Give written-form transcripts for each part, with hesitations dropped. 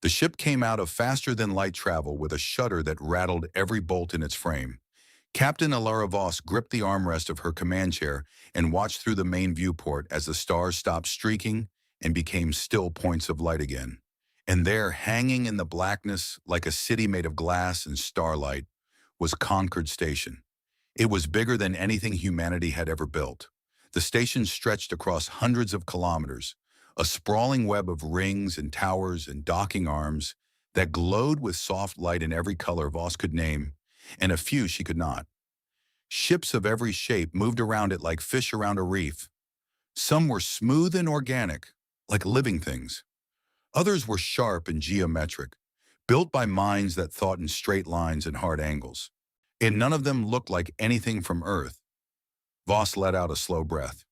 The ship came out of faster-than-light travel with a shudder that rattled every bolt in its frame. Captain Alara Voss gripped the armrest of her command chair and watched through the main viewport as the stars stopped streaking and became still points of light again. And there, hanging in the blackness like a city made of glass and starlight, was Concord Station. It was bigger than anything humanity had ever built. The station stretched across hundreds of kilometers, a sprawling web of rings and towers and docking arms that glowed with soft light in every color Voss could name, and a few she could not. Ships of every shape moved around it like fish around a reef. Some were smooth and organic, like living things. Others were sharp and geometric, built by minds that thought in straight lines and hard angles. And none of them looked like anything from Earth. Voss let out a slow breath.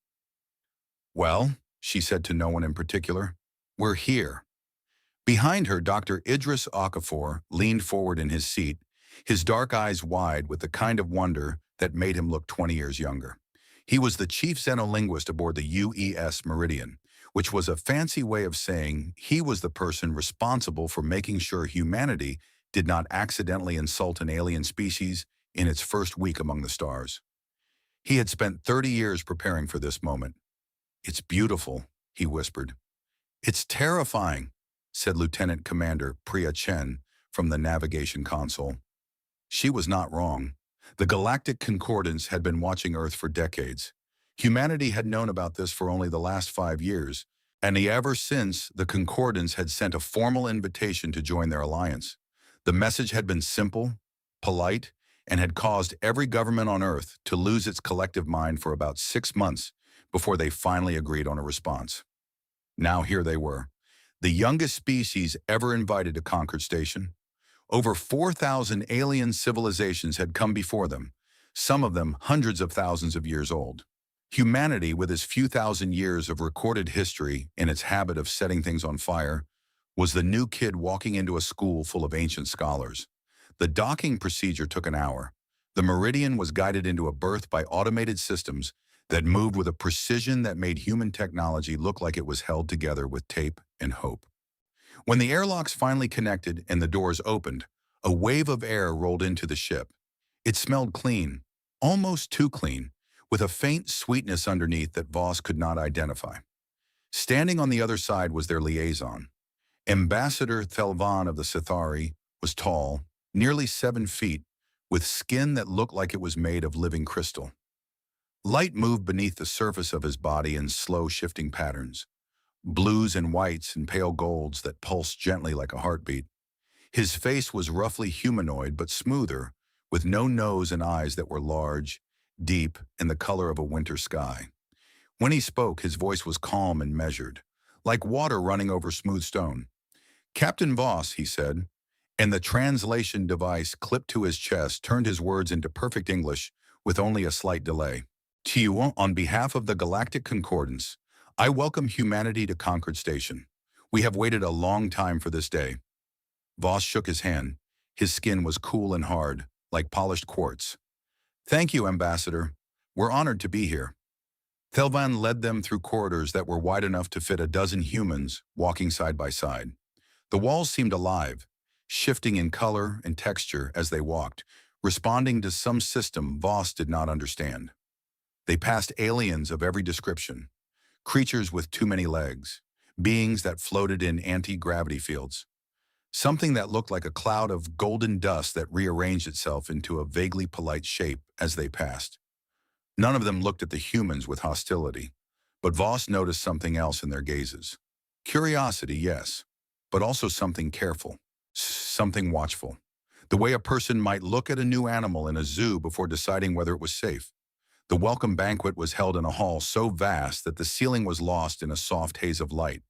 "Well," she said to no one in particular, "we're here." Behind her, Dr. Idris Okafor leaned forward in his seat, his dark eyes wide with the kind of wonder that made him look 20 years younger. He was the chief xenolinguist aboard the UES Meridian, which was a fancy way of saying he was the person responsible for making sure humanity did not accidentally insult an alien species in its first week among the stars. He had spent 30 years preparing for this moment. "It's beautiful," he whispered. "It's terrifying," said Lieutenant Commander Priya Chen from the navigation console. She was not wrong. The Galactic Concordance had been watching Earth for decades. Humanity had known about this for only the last 5 years, and ever since the Concordance had sent a formal invitation to join their alliance. The message had been simple, polite, and had caused every government on Earth to lose its collective mind for about 6 months before they finally agreed on a response. Now here they were, the youngest species ever invited to Concord Station. Over 4,000 alien civilizations had come before them, some of them hundreds of thousands of years old. Humanity, with its few thousand years of recorded history and its habit of setting things on fire, was the new kid walking into a school full of ancient scholars. The docking procedure took an hour. The Meridian was guided into a berth by automated systems that moved with a precision that made human technology look like it was held together with tape and hope. When the airlocks finally connected and the doors opened, a wave of air rolled into the ship. It smelled clean, almost too clean, with a faint sweetness underneath that Voss could not identify. Standing on the other side was their liaison. Ambassador Thelvan of the Sithari was tall, nearly 7 feet, with skin that looked like it was made of living crystal. Light moved beneath the surface of his body in slow shifting patterns, blues and whites and pale golds that pulsed gently like a heartbeat. His face was roughly humanoid but smoother, with no nose and eyes that were large, deep, and the color of a winter sky. When he spoke, his voice was calm and measured, like water running over smooth stone. "Captain Voss," he said, and the translation device clipped to his chest turned his words into perfect English with only a slight delay. "To you, on behalf of the Galactic Concordance, I welcome humanity to Concord Station. We have waited a long time for this day." Voss shook his hand. His skin was cool and hard, like polished quartz. "Thank you, Ambassador. We're honored to be here." Thelvan led them through corridors that were wide enough to fit a dozen humans walking side by side. The walls seemed alive, shifting in color and texture as they walked, responding to some system Voss did not understand. They passed aliens of every description, creatures with too many legs, beings that floated in anti-gravity fields, something that looked like a cloud of golden dust that rearranged itself into a vaguely polite shape as they passed. None of them looked at the humans with hostility, but Voss noticed something else in their gazes. Curiosity, yes, but also something careful, something watchful. The way a person might look at a new animal in a zoo before deciding whether it was safe. The welcome banquet was held in a hall so vast that the ceiling was lost in a soft haze of light.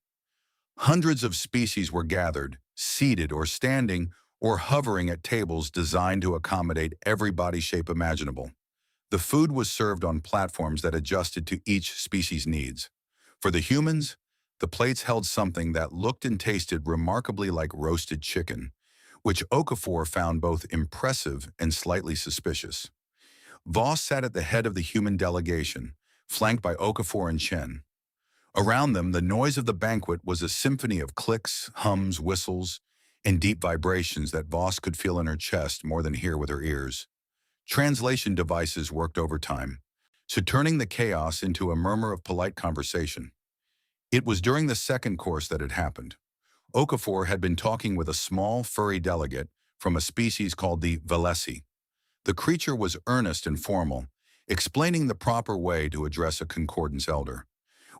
Hundreds of species were gathered, seated or standing or hovering at tables designed to accommodate every body shape imaginable. The food was served on platforms that adjusted to each species' needs. For the humans, the plates held something that looked and tasted remarkably like roasted chicken, which Okafor found both impressive and slightly suspicious. Voss sat at the head of the human delegation, flanked by Okafor and Chen. Around them, the noise of the banquet was a symphony of clicks, hums, whistles, and deep vibrations that Voss could feel in her chest more than hear with her ears. Translation devices worked overtime, so turning the chaos into a murmur of polite conversation. It was during the second course that it happened. Okafor had been talking with a small, furry delegate from a species called the Valesi. The creature was earnest and formal, explaining the proper way to address a concordance elder.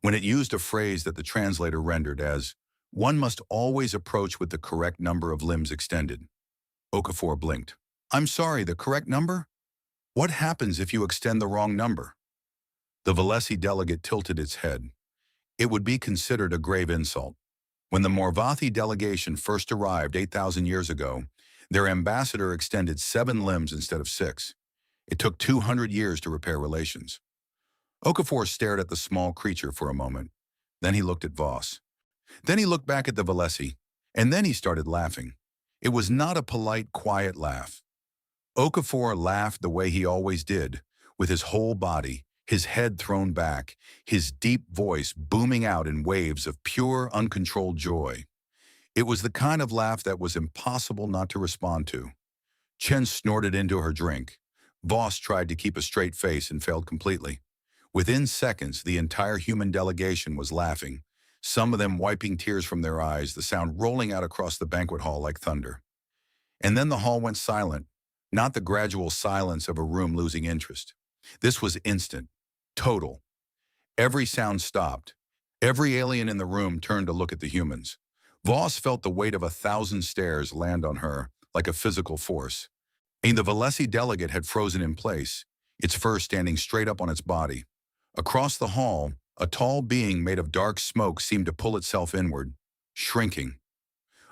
When it used a phrase that the translator rendered as, "One must always approach with the correct number of limbs extended." Okafor blinked. "I'm sorry, the correct number? What happens if you extend the wrong number?" The Valesi delegate tilted its head. It would be considered a grave insult. When the Morvathi delegation first arrived 8,000 years ago, their ambassador extended 7 limbs instead of 6. It took 200 years to repair relations. Okafor stared at the small creature for a moment. Then he looked at Voss. Then he looked back at the Valesi. And then he started laughing. It was not a polite, quiet laugh. Okafor laughed the way he always did, with his whole body, his head thrown back, his deep voice booming out in waves of pure, uncontrolled joy. It was the kind of laugh that was impossible not to respond to. Chen snorted into her drink. Voss tried to keep a straight face and failed completely. Within seconds, the entire human delegation was laughing, some of them wiping tears from their eyes, the sound rolling out across the banquet hall like thunder. And then the hall went silent, not the gradual silence of a room losing interest. This was instant, total. Every sound stopped. Every alien in the room turned to look at the humans. Voss felt the weight of 1,000 stares land on her like a physical force. And the Valesi delegate had frozen in place, its fur standing straight up on its body. Across the hall, a tall being made of dark smoke seemed to pull itself inward, shrinking.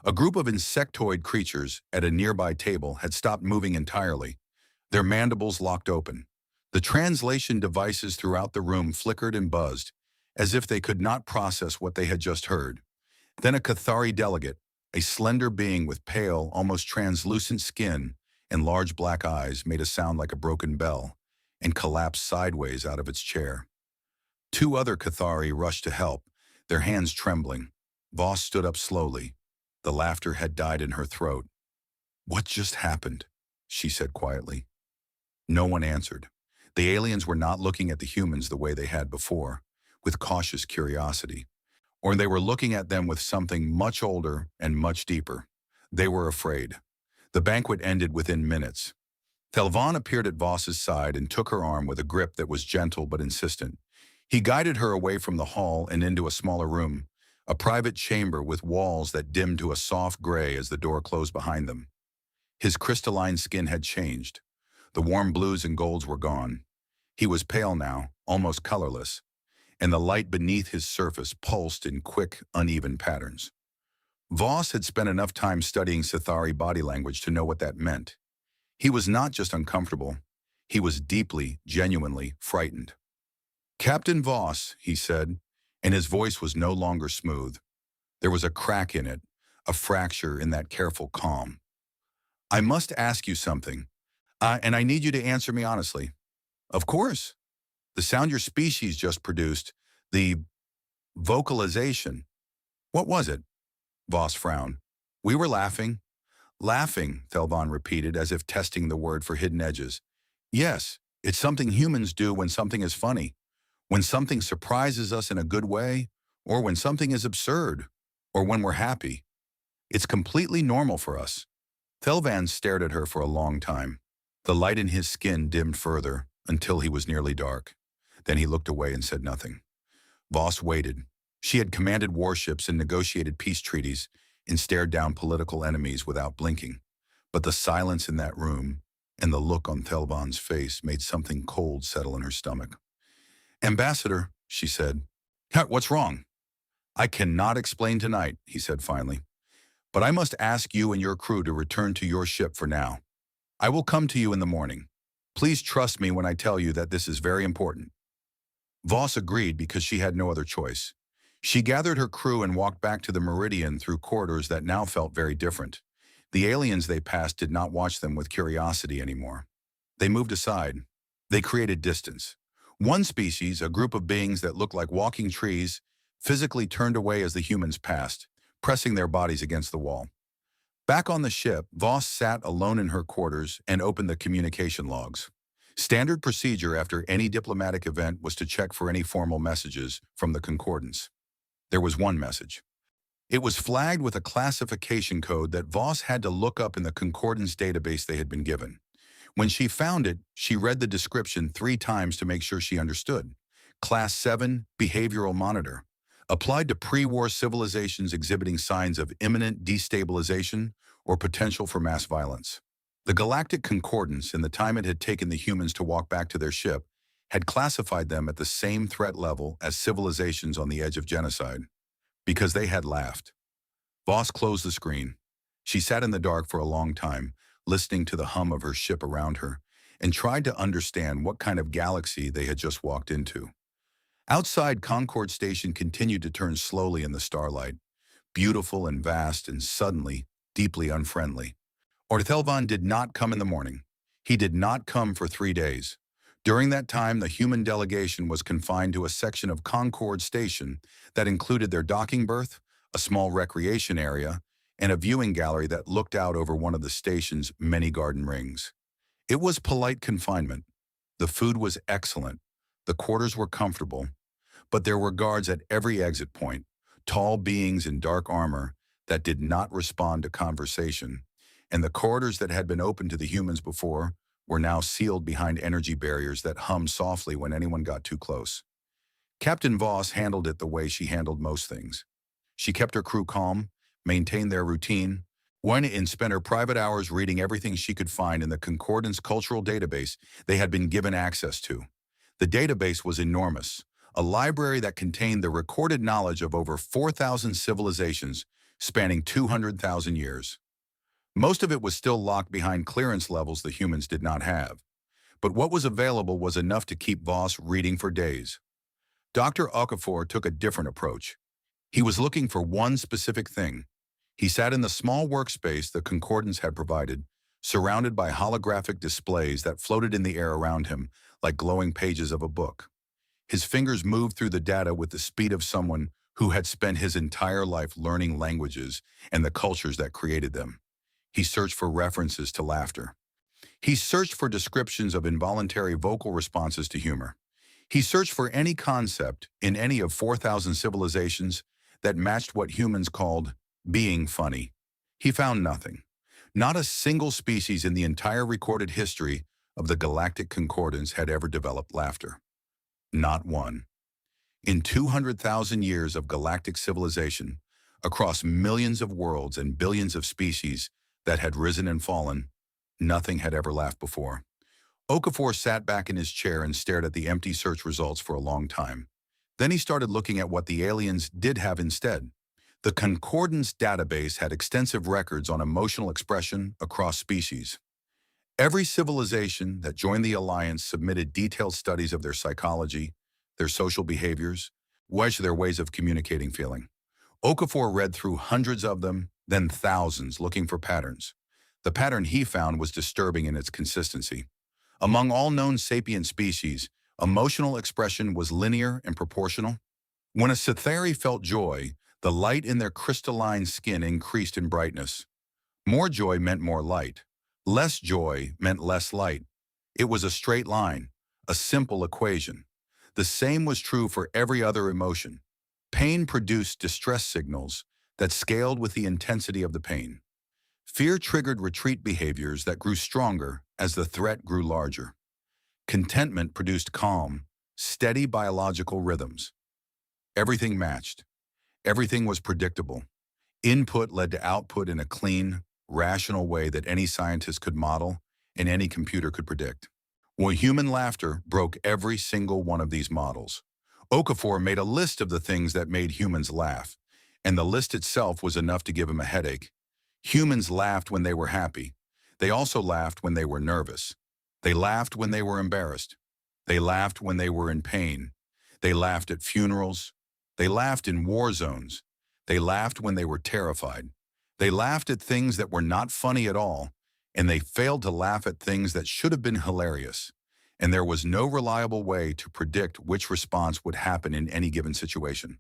A group of insectoid creatures at a nearby table had stopped moving entirely, their mandibles locked open. The translation devices throughout the room flickered and buzzed, as if they could not process what they had just heard. Then a Cathari delegate, a slender being with pale, almost translucent skin and large black eyes, made a sound like a broken bell and collapsed sideways out of its chair. 2 other Cathari rushed to help, their hands trembling. Voss stood up slowly. The laughter had died in her throat. "What just happened?" she said quietly. No one answered. The aliens were not looking at the humans the way they had before, with cautious curiosity. Or they were looking at them with something much older and much deeper. They were afraid. The banquet ended within minutes. Thelvan appeared at Voss's side and took her arm with a grip that was gentle but insistent. He guided her away from the hall and into a smaller room, a private chamber with walls that dimmed to a soft gray as the door closed behind them. His crystalline skin had changed. The warm blues and golds were gone. He was pale now, almost colorless, and the light beneath his surface pulsed in quick, uneven patterns. Voss had spent enough time studying Sithari body language to know what that meant. He was not just uncomfortable, he was deeply, genuinely frightened. "Captain Voss," he said, and his voice was no longer smooth. There was a crack in it, a fracture in that careful calm. "I must ask you something, and I need you to answer me honestly." "Of course. The sound your species just produced, the vocalization. What was it?" Voss frowned. "We were laughing." "Laughing," Thelvan repeated, as if testing the word for hidden edges. "Yes, it's something humans do when something is funny, when something surprises us in a good way, or when something is absurd, or when we're happy. It's completely normal for us." Thelvan stared at her for a long time. The light in his skin dimmed further, until he was nearly dark. Then he looked away and said nothing. Voss waited. She had commanded warships and negotiated peace treaties and stared down political enemies without blinking. But the silence in that room and the look on Thelvan's face made something cold settle in her stomach. "Ambassador," she said. "What's wrong?" "I cannot explain tonight," he said finally. "But I must ask you and your crew to return to your ship for now. I will come to you in the morning. Please trust me when I tell you that this is very important." Voss agreed because she had no other choice. She gathered her crew and walked back to the Meridian through corridors that now felt very different. The aliens they passed did not watch them with curiosity anymore. They moved aside. They created distance. One species, a group of beings that looked like walking trees, physically turned away as the humans passed, pressing their bodies against the wall. Back on the ship, Voss sat alone in her quarters and opened the communication logs. Standard procedure after any diplomatic event was to check for any formal messages from the concordance. There was one message. It was flagged with a classification code that Voss had to look up in the concordance database they had been given. When she found it, she read the description 3 times to make sure she understood. Class 7, Behavioral Monitor. Applied to pre-war civilizations exhibiting signs of imminent destabilization or potential for mass violence. The Galactic Concordance, in the time it had taken the humans to walk back to their ship, had classified them at the same threat level as civilizations on the edge of genocide. Because they had laughed. Voss closed the screen. She sat in the dark for a long time, listening to the hum of her ship around her, and tried to understand what kind of galaxy they had just walked into. Outside, Concord Station continued to turn slowly in the starlight, beautiful and vast and suddenly deeply unfriendly. Thelvan did not come in the morning. He did not come for 3 days. During that time, the human delegation was confined to a section of Concord Station that included their docking berth, a small recreation area, and a viewing gallery that looked out over one of the station's many garden rings. It was polite confinement. The food was excellent. The quarters were comfortable. But there were guards at every exit point, tall beings in dark armor that did not respond to conversation, and the corridors that had been open to the humans before were now sealed behind energy barriers that hummed softly when anyone got too close. Captain Voss handled it the way she handled most things. She kept her crew calm, maintained their routine, went and spent her private hours reading everything she could find in the Concordance cultural database they had been given access to. The database was enormous, a library that contained the recorded knowledge of over 4,000 civilizations spanning 200,000 years. Most of it was still locked behind clearance levels the humans did not have, but what was available was enough to keep Voss reading for days. Dr. Okafor took a different approach. He was looking for one specific thing. He sat in the small workspace the Concordance had provided, surrounded by holographic displays that floated in the air around him like glowing pages of a book. His fingers moved through the data with the speed of someone who had spent his entire life learning languages and the cultures that created them. He searched for references to laughter. He searched for descriptions of involuntary vocal responses to humor. He searched for any concept in any of 4,000 civilizations that matched what humans called being funny. He found nothing. Not a single species in the entire recorded history of the Galactic Concordance had ever developed laughter. Not one. In 200,000 years of galactic civilization, across millions of worlds and billions of species that had risen and fallen, nothing had ever laughed before. Okafor sat back in his chair and stared at the empty search results for a long time. Then he started looking at what the aliens did have instead. The Concordance database had extensive records on emotional expression across species. Every civilization that joined the Alliance submitted detailed studies of their psychology, their social behaviors, their ways of communicating feeling. Okafor read through hundreds of them, then thousands, looking for patterns. The pattern he found was disturbing in its consistency. Among all known sapient species, emotional expression was linear and proportional. When a Sithari felt joy, the light in their crystalline skin increased in brightness. More joy meant more light. Less joy meant less light. It was a straight line, a simple equation. The same was true for every other emotion. Pain produced distress signals that scaled with the intensity of the pain. Fear triggered retreat behaviors that grew stronger as the threat grew larger. Contentment produced calm, steady biological rhythms. Everything matched. Everything was predictable. Input led to output in a clean, rational way that any scientist could model and any computer could predict. Well, human laughter broke every single one of these models. Okafor made a list of the things that made humans laugh, and the list itself was enough to give him a headache. Humans laughed when they were happy. They also laughed when they were nervous. They laughed when they were embarrassed. They laughed when they were in pain. They laughed at funerals. They laughed in war zones. They laughed when they were terrified. They laughed at things that were not funny at all, and they failed to laugh at things that should have been hilarious. And there was no reliable way to predict which response would happen in any given situation.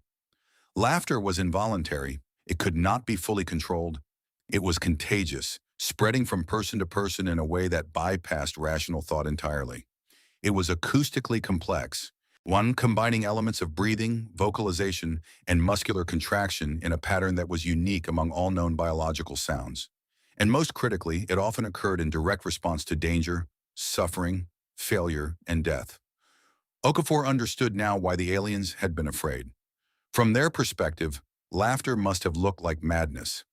Laughter was involuntary. It could not be fully controlled. It was contagious, spreading from person to person in a way that bypassed rational thought entirely. It was acoustically complex, one combining elements of breathing, vocalization, and muscular contraction in a pattern that was unique among all known biological sounds. And most critically, it often occurred in direct response to danger, suffering, failure, and death. Okafor understood now why the aliens had been afraid. From their perspective, laughter must have looked like madness.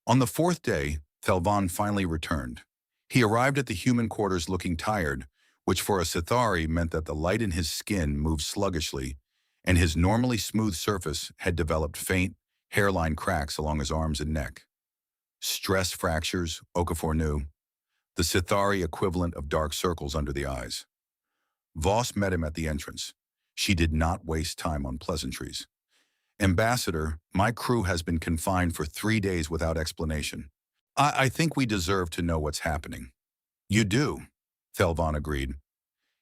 On the fourth day, Thelvan finally returned. He arrived at the human quarters looking tired, which for a Sithari meant that the light in his skin moved sluggishly, and his normally smooth surface had developed faint, hairline cracks along his arms and neck. Stress fractures, Okafor knew, the Sithari equivalent of dark circles under the eyes. Voss met him at the entrance. She did not waste time on pleasantries. Ambassador, my crew has been confined for 3 days without explanation. I think we deserve to know what's happening. You do, Thelvan agreed.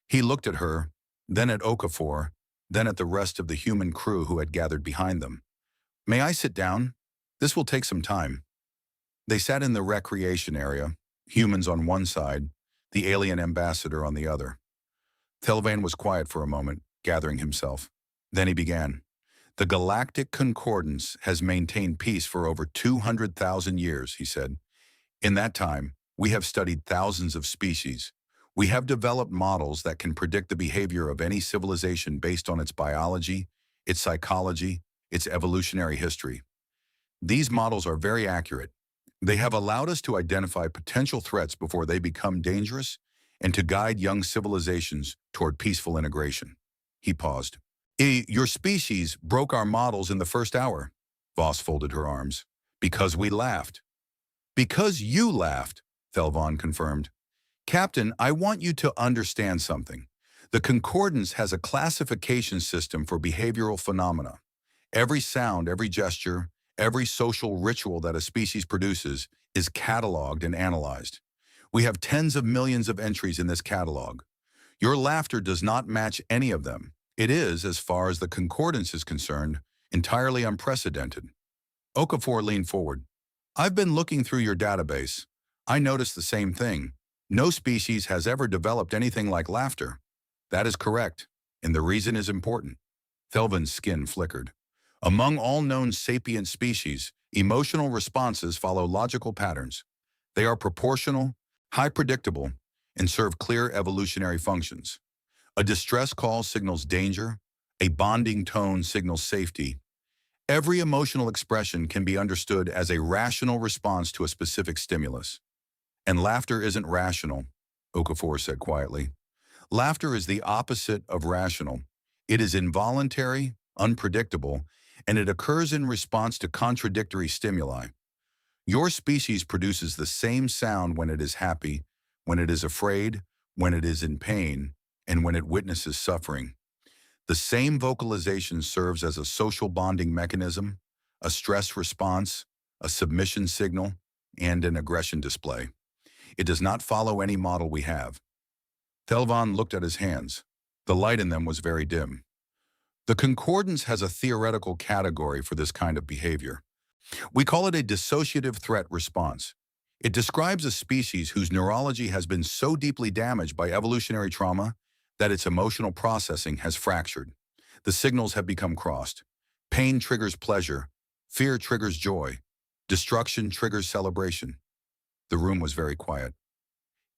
He looked at her, then at Okafor, then at the rest of the human crew who had gathered behind them. May I sit down? This will take some time. They sat in the recreation area, humans on one side, the alien ambassador on the other. Thelvan was quiet for a moment, gathering himself. Then he began. The Galactic Concordance has maintained peace for over 200,000 years, he said. In that time, we have studied thousands of species. We have developed models that can predict the behavior of any civilization based on its biology, its psychology, its evolutionary history. These models are very accurate. They have allowed us to identify potential threats before they become dangerous and to guide young civilizations toward peaceful integration. He paused. Your species broke our models in the first hour. Voss folded her arms. Because we laughed. Because you laughed, Thelvan confirmed. Captain, I want you to understand something. The Concordance has a classification system for behavioral phenomena. Every sound, every gesture, every social ritual that a species produces is cataloged and analyzed. We have tens of millions of entries in this catalog. Your laughter does not match any of them. It is, as far as the Concordance is concerned, entirely unprecedented. Okafor leaned forward. I've been looking through your database. I noticed the same thing. No species has ever developed anything like laughter. That is correct, and the reason is important. Thelvan's skin flickered. Among all known sapient species, emotional responses follow logical patterns. They are proportional, high predictable, and serve clear evolutionary functions. A distress call signals danger. A bonding tone signals safety. Every emotional expression can be understood as a rational response to a specific stimulus. And laughter isn't rational, Okafor said quietly. Laughter is the opposite of rational. It is involuntary, unpredictable, and it occurs in response to contradictory stimuli. Your species produces the same sound when it is happy, when it is afraid, when it is in pain, and when it witnesses suffering. The same vocalization serves as a social bonding mechanism, a stress response, a submission signal, and an aggression display. It does not follow any model we have. Thelvan looked at his hands. The light in them was very dim. The Concordance has a theoretical category for this kind of behavior. We call it a dissociative threat response. It describes a species whose neurology has been so deeply damaged by evolutionary trauma that its emotional processing has fractured. The signals have become crossed. Pain triggers pleasure. Fear triggers joy. Destruction triggers celebration. The room was very quiet.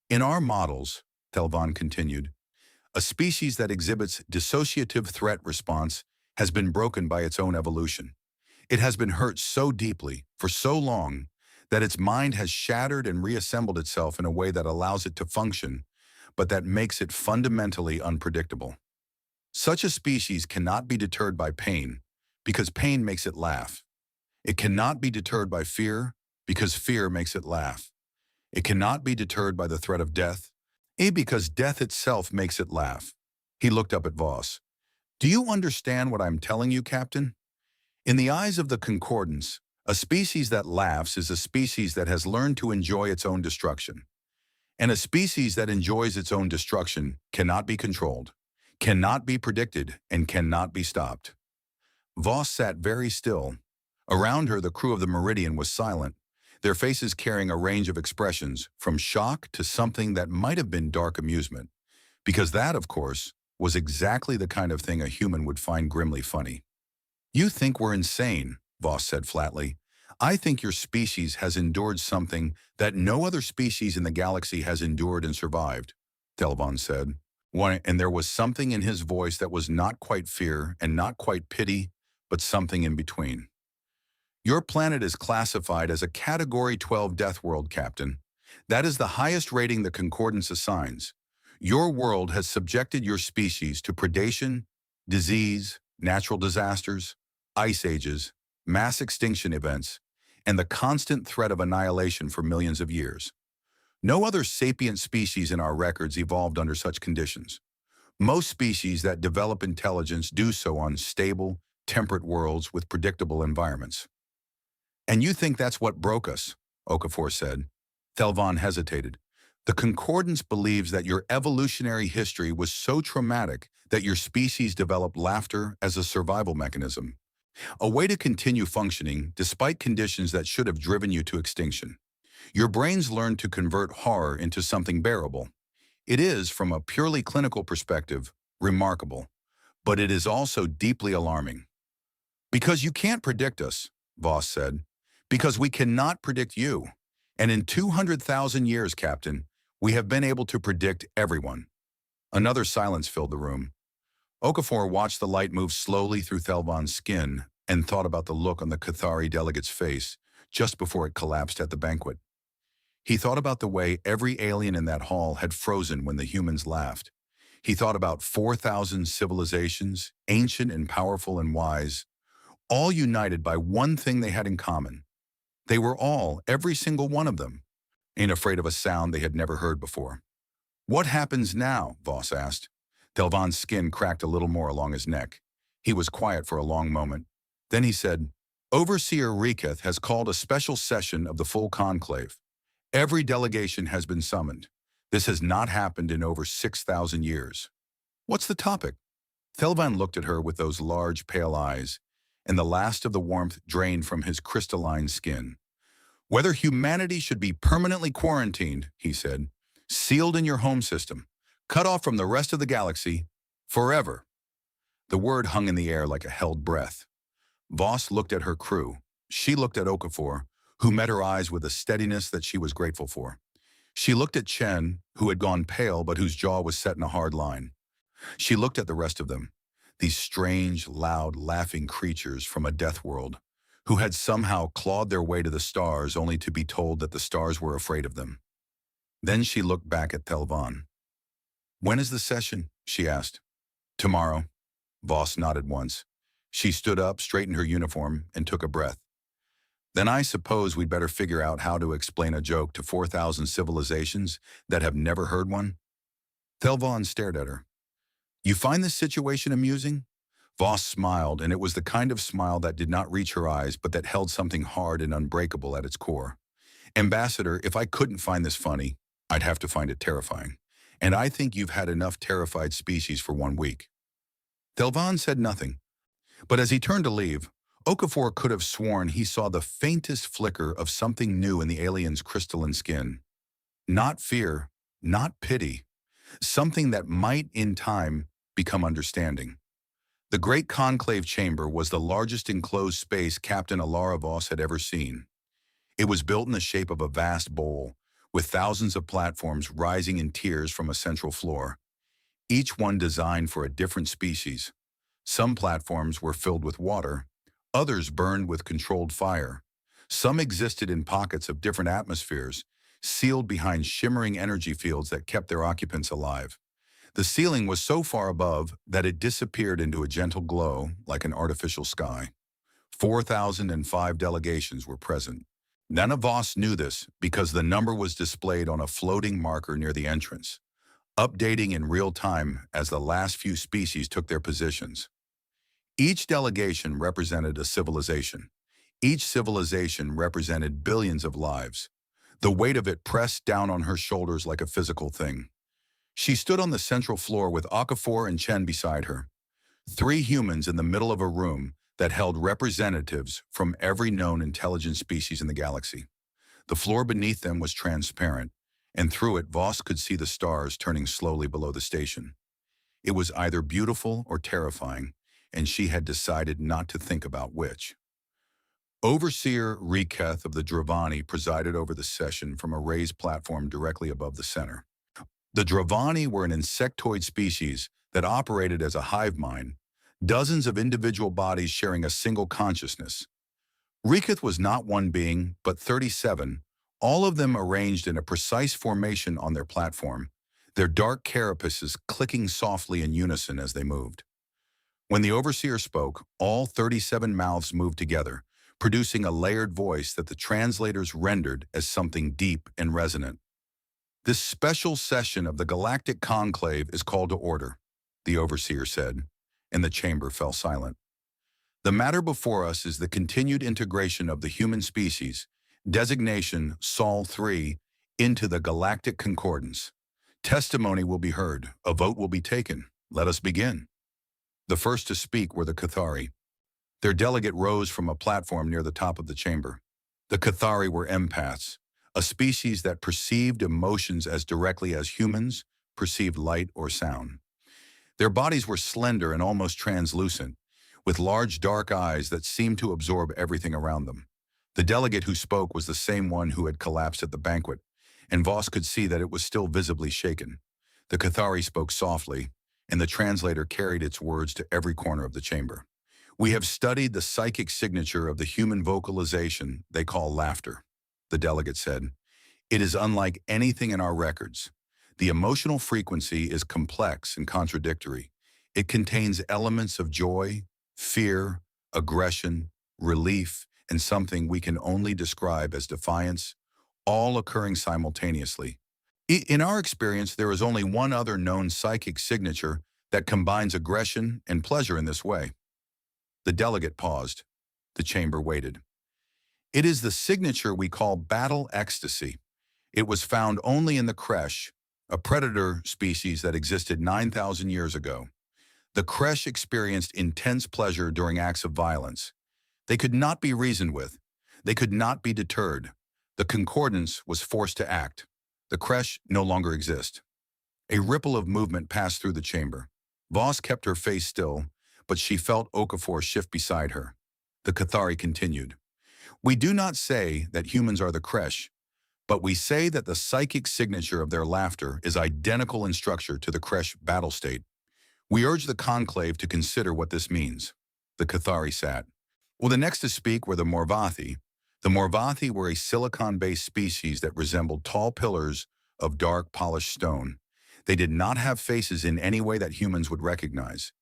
In our models, Thelvan continued, a species that exhibits dissociative threat response has been broken by its own evolution. It has been hurt so deeply, for so long, that its mind has shattered and reassembled itself in a way that allows it to function, but that makes it fundamentally unpredictable. Such a species cannot be deterred by pain, because pain makes it laugh. It cannot be deterred by fear, because fear makes it laugh. It cannot be deterred by the threat of death, because death itself makes it laugh. He looked up at Voss. Do you understand what I'm telling you, Captain? In the eyes of the Concordance, a species that laughs is a species that has learned to enjoy its own destruction. And a species that enjoys its own destruction cannot be controlled, cannot be predicted, and cannot be stopped. Voss sat very still. Around her, the crew of the Meridian was silent. their faces carrying a range of expressions, from shock to something that might have been dark amusement. Because that, of course, was exactly the kind of thing a human would find grimly funny. "You think we're insane," Voss said flatly. "I think your species has endured something that no other species in the galaxy has endured and survived," Thelvan said. And there was something in his voice that was not quite fear and not quite pity, but something in between. "Your planet is classified as a Category 12 Death World, Captain. That is the highest rating the Concordance assigns. Your world has subjected your species to predation, disease, natural disasters, ice ages, mass extinction events, and the constant threat of annihilation for millions of years. No other sapient species in our records evolved under such conditions. Most species that develop intelligence do so on stable, temperate worlds with predictable environments." "And you think that's what broke us," Okafor said. Thelvan hesitated. "The Concordance believes that your evolutionary history was so traumatic that your species developed laughter as a survival mechanism, a way to continue functioning despite conditions that should have driven you to extinction. Your brains learned to convert horror into something bearable. It is, from a purely clinical perspective, remarkable, but it is also deeply alarming." "Because you can't predict us," Voss said. "Because we cannot predict you. And in 200,000 years, Captain, we have been able to predict everyone." Another silence filled the room. Okafor watched the light move slowly through Thelvan's skin and thought about the look on the Cathari delegate's face just before it collapsed at the banquet. He thought about the way every alien in that hall had frozen when the humans laughed. He thought about 4,000 civilizations, ancient and powerful and wise, all united by one thing they had in common. They were all, every single one of them, ain't afraid of a sound they had never heard before. "What happens now?" Voss asked. Thelvan's skin cracked a little more along his neck. He was quiet for a long moment. Then he said, "Overseer Reketh has called a special session of the full conclave. Every delegation has been summoned. This has not happened in over 6,000 years." "What's the topic?" Thelvan looked at her with those large, pale eyes, and the last of the warmth drained from his crystalline skin. "Whether humanity should be permanently quarantined," he said, "sealed in your home system, cut off from the rest of the galaxy, forever." The word hung in the air like a held breath. Voss looked at her crew. She looked at Okafor, who met her eyes with a steadiness that she was grateful for. She looked at Chen, who had gone pale but whose jaw was set in a hard line. She looked at the rest of them, these strange, loud, laughing creatures from a death world, who had somehow clawed their way to the stars only to be told that the stars were afraid of them. Then she looked back at Thelvan. "When is the session?" she asked. "Tomorrow." Voss nodded once. She stood up, straightened her uniform, and took a breath. "Then I suppose we'd better figure out how to explain a joke to 4,000 civilizations that have never heard one." Thelvan stared at her. "You find this situation amusing?" Voss smiled, and it was the kind of smile that did not reach her eyes but that held something hard and unbreakable at its core. "Ambassador, if I couldn't find this funny, I'd have to find it terrifying. And I think you've had enough terrified species for 1 week." Thelvan said nothing, but as he turned to leave, Okafor could have sworn he saw the faintest flicker of something new in the alien's crystalline skin. Not fear, not pity, something that might, in time, become understanding. The great conclave chamber was the largest enclosed space Captain Alara Voss had ever seen. It was built in the shape of a vast bowl, with thousands of platforms rising in tiers from a central floor, each one designed for a different species. Some platforms were filled with water, others burned with controlled fire. Some existed in pockets of different atmospheres, sealed behind shimmering energy fields that kept their occupants alive. The ceiling was so far above that it disappeared into a gentle glow like an artificial sky. 4,005 delegations were present. None of Voss knew this because the number was displayed on a floating marker near the entrance, updating in real time as the last few species took their positions. Each delegation represented a civilization. Each civilization represented billions of lives. The weight of it pressed down on her shoulders like a physical thing. She stood on the central floor with Okafor and Chen beside her, 3 humans in the middle of a room that held representatives from every known intelligent species in the galaxy. The floor beneath them was transparent, and through it Voss could see the stars turning slowly below the station. It was either beautiful or terrifying, and she had decided not to think about which. Overseer Reketh of the Dravani presided over the session from a raised platform directly above the center. The Dravani were an insectoid species that operated as a hive mind, dozens of individual bodies sharing a single consciousness. Reketh was not one being, but 37, all of them arranged in a precise formation on their platform, their dark carapaces clicking softly in unison as they moved. When the overseer spoke, all 37 mouths moved together, producing a layered voice that the translators rendered as something deep and resonant. "This special session of the Galactic Conclave is called to order," the overseer said, and the chamber fell silent. "The matter before us is the continued integration of the human species, designation Sol 3, into the Galactic Concordance. Testimony will be heard. A vote will be taken. Let us begin." The first to speak were the Cathari. Their delegate rose from a platform near the top of the chamber. The Cathari were empaths, a species that perceived emotions as directly as humans perceived light or sound. Their bodies were slender and almost translucent, with large dark eyes that seemed to absorb everything around them. The delegate who spoke was the same one who had collapsed at the banquet, and Voss could see that it was still visibly shaken. The Cathari spoke softly, and the translator carried its words to every corner of the chamber. "We have studied the psychic signature of the human vocalization they call laughter," the delegate said. "It is unlike anything in our records. The emotional frequency is complex and contradictory. It contains elements of joy, fear, aggression, relief, and something we can only describe as defiance, all occurring simultaneously. In our experience, there is only one other known psychic signature that combines aggression and pleasure in this way." The delegate paused. The chamber waited. "It is the signature we call battle ecstasy. It was found only in the Kresh, a predator species that existed 9,000 years ago. The Kresh experienced intense pleasure during acts of violence. They could not be reasoned with. They could not be deterred. The concordance was forced to act. The Kresh no longer exist." A ripple of movement passed through the chamber. Voss kept her face still, but she felt Okafor shift beside her. The Cathari continued. "We do not say that humans are the Kresh, but we say that the psychic signature of their laughter is identical in structure to the Kresh battle state. We urge the conclave to consider what this means." The Cathari sat. Well, the next to speak were the Morvathi. The Morvathi were a silicon-based species that resembled tall pillars of dark, polished stone. They did not have faces in any way that humans would recognize.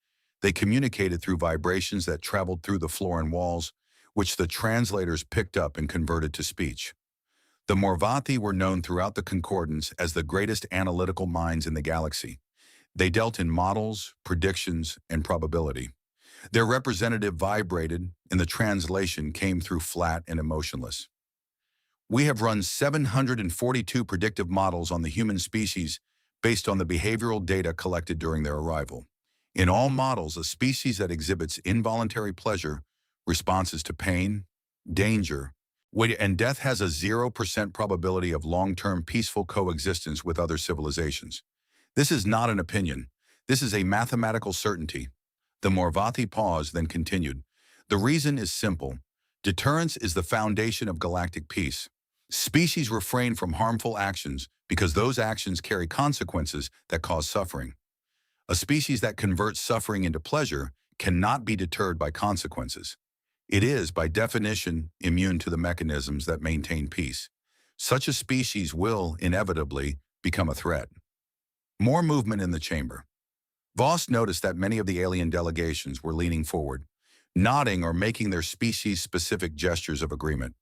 They communicated through vibrations that traveled through the floor and walls, which the translators picked up and converted to speech. The Morvathi were known throughout the Concordance as the greatest analytical minds in the galaxy. They dealt in models, predictions, and probability. Their representative vibrated, and the translation came through flat and emotionless. "We have run 742 predictive models on the human species based on the behavioral data collected during their arrival. In all models, a species that exhibits involuntary pleasure, responses to pain, danger, and death has a 0% probability of long-term peaceful coexistence with other civilizations. This is not an opinion. This is a mathematical certainty." The Morvathi paused, then continued. "The reason is simple. Deterrence is the foundation of galactic peace. Species refrain from harmful actions because those actions carry consequences that cause suffering. A species that converts suffering into pleasure cannot be deterred by consequences. It is, by definition, immune to the mechanisms that maintain peace. Such a species will, inevitably, become a threat." More movement in the chamber. Voss noticed that many of the alien delegations were leaning forward, nodding or making their species-specific gestures of agreement.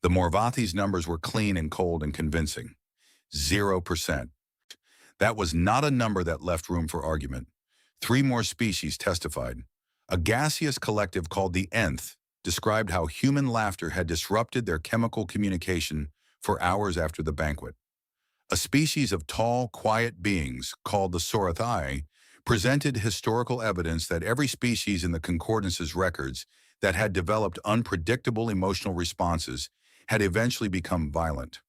The Morvathi's numbers were clean and cold and convincing. 0%. That was not a number that left room for argument. 3 more species testified. A gaseous collective called the Nth described how human laughter had disrupted their chemical communication for hours after the banquet. A species of tall, quiet beings, called the Sorathai, presented historical evidence that every species in the Concordance's records that had developed unpredictable emotional responses had eventually become violent.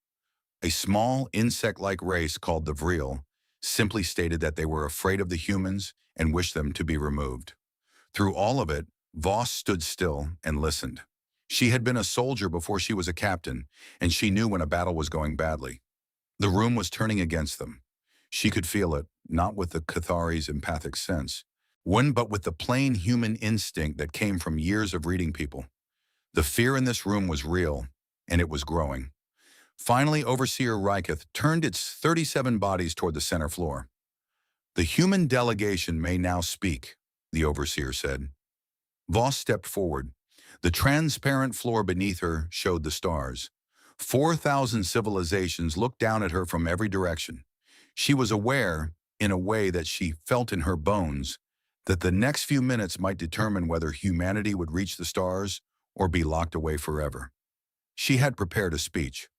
A small, insect-like race called the Vril simply stated that they were afraid of the humans and wished them to be removed. Through all of it, Voss stood still and listened. She had been a soldier before she was a captain, and she knew when a battle was going badly. The room was turning against them. She could feel it, not with the Cathari's empathic sense, but with the plain human instinct that came from years of reading people. The fear in this room was real, and it was growing. Finally, Overseer Ryketh turned its 37 bodies toward the center floor. "The human delegation may now speak," the Overseer said. Voss stepped forward. The transparent floor beneath her showed the stars. 4,000 civilizations looked down at her from every direction. She was aware, in a way that she felt in her bones, that the next few minutes might determine whether humanity would reach the stars or be locked away forever. She had prepared a speech.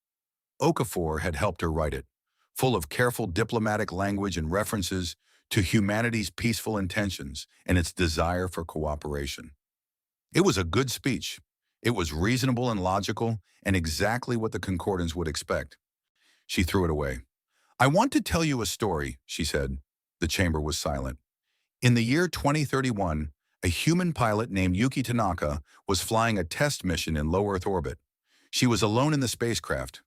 Okafor had helped her write it, full of careful diplomatic language and references to humanity's peaceful intentions and its desire for cooperation. It was a good speech. It was reasonable and logical, and exactly what the Concordans would expect. She threw it away. "I want to tell you a story," she said. The chamber was silent. In the year 2031, a human pilot named Yuki Tanaka was flying a test mission in low Earth orbit. She was alone in the spacecraft.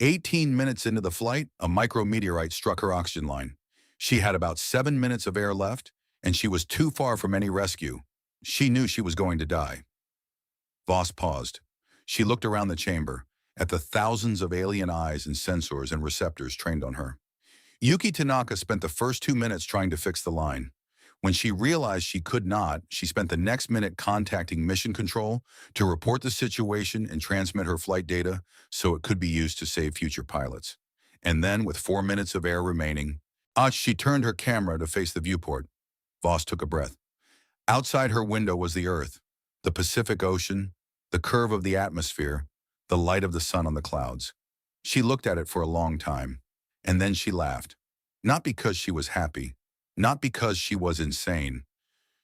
18 minutes into the flight, a micrometeorite struck her oxygen line. She had about 7 minutes of air left, and she was too far from any rescue. She knew she was going to die. Voss paused. She looked around the chamber, at the thousands of alien eyes and sensors and receptors trained on her. Yuki Tanaka spent the first 2 minutes trying to fix the line. When she realized she could not, she spent the next minute contacting Mission Control to report the situation and transmit her flight data so it could be used to save future pilots. And then, with 4 minutes of air remaining, she turned her camera to face the viewport. Voss took a breath. Outside her window was the Earth, the Pacific Ocean, the curve of the atmosphere, the light of the sun on the clouds. She looked at it for a long time, and then she laughed. Not because she was happy, not because she was insane.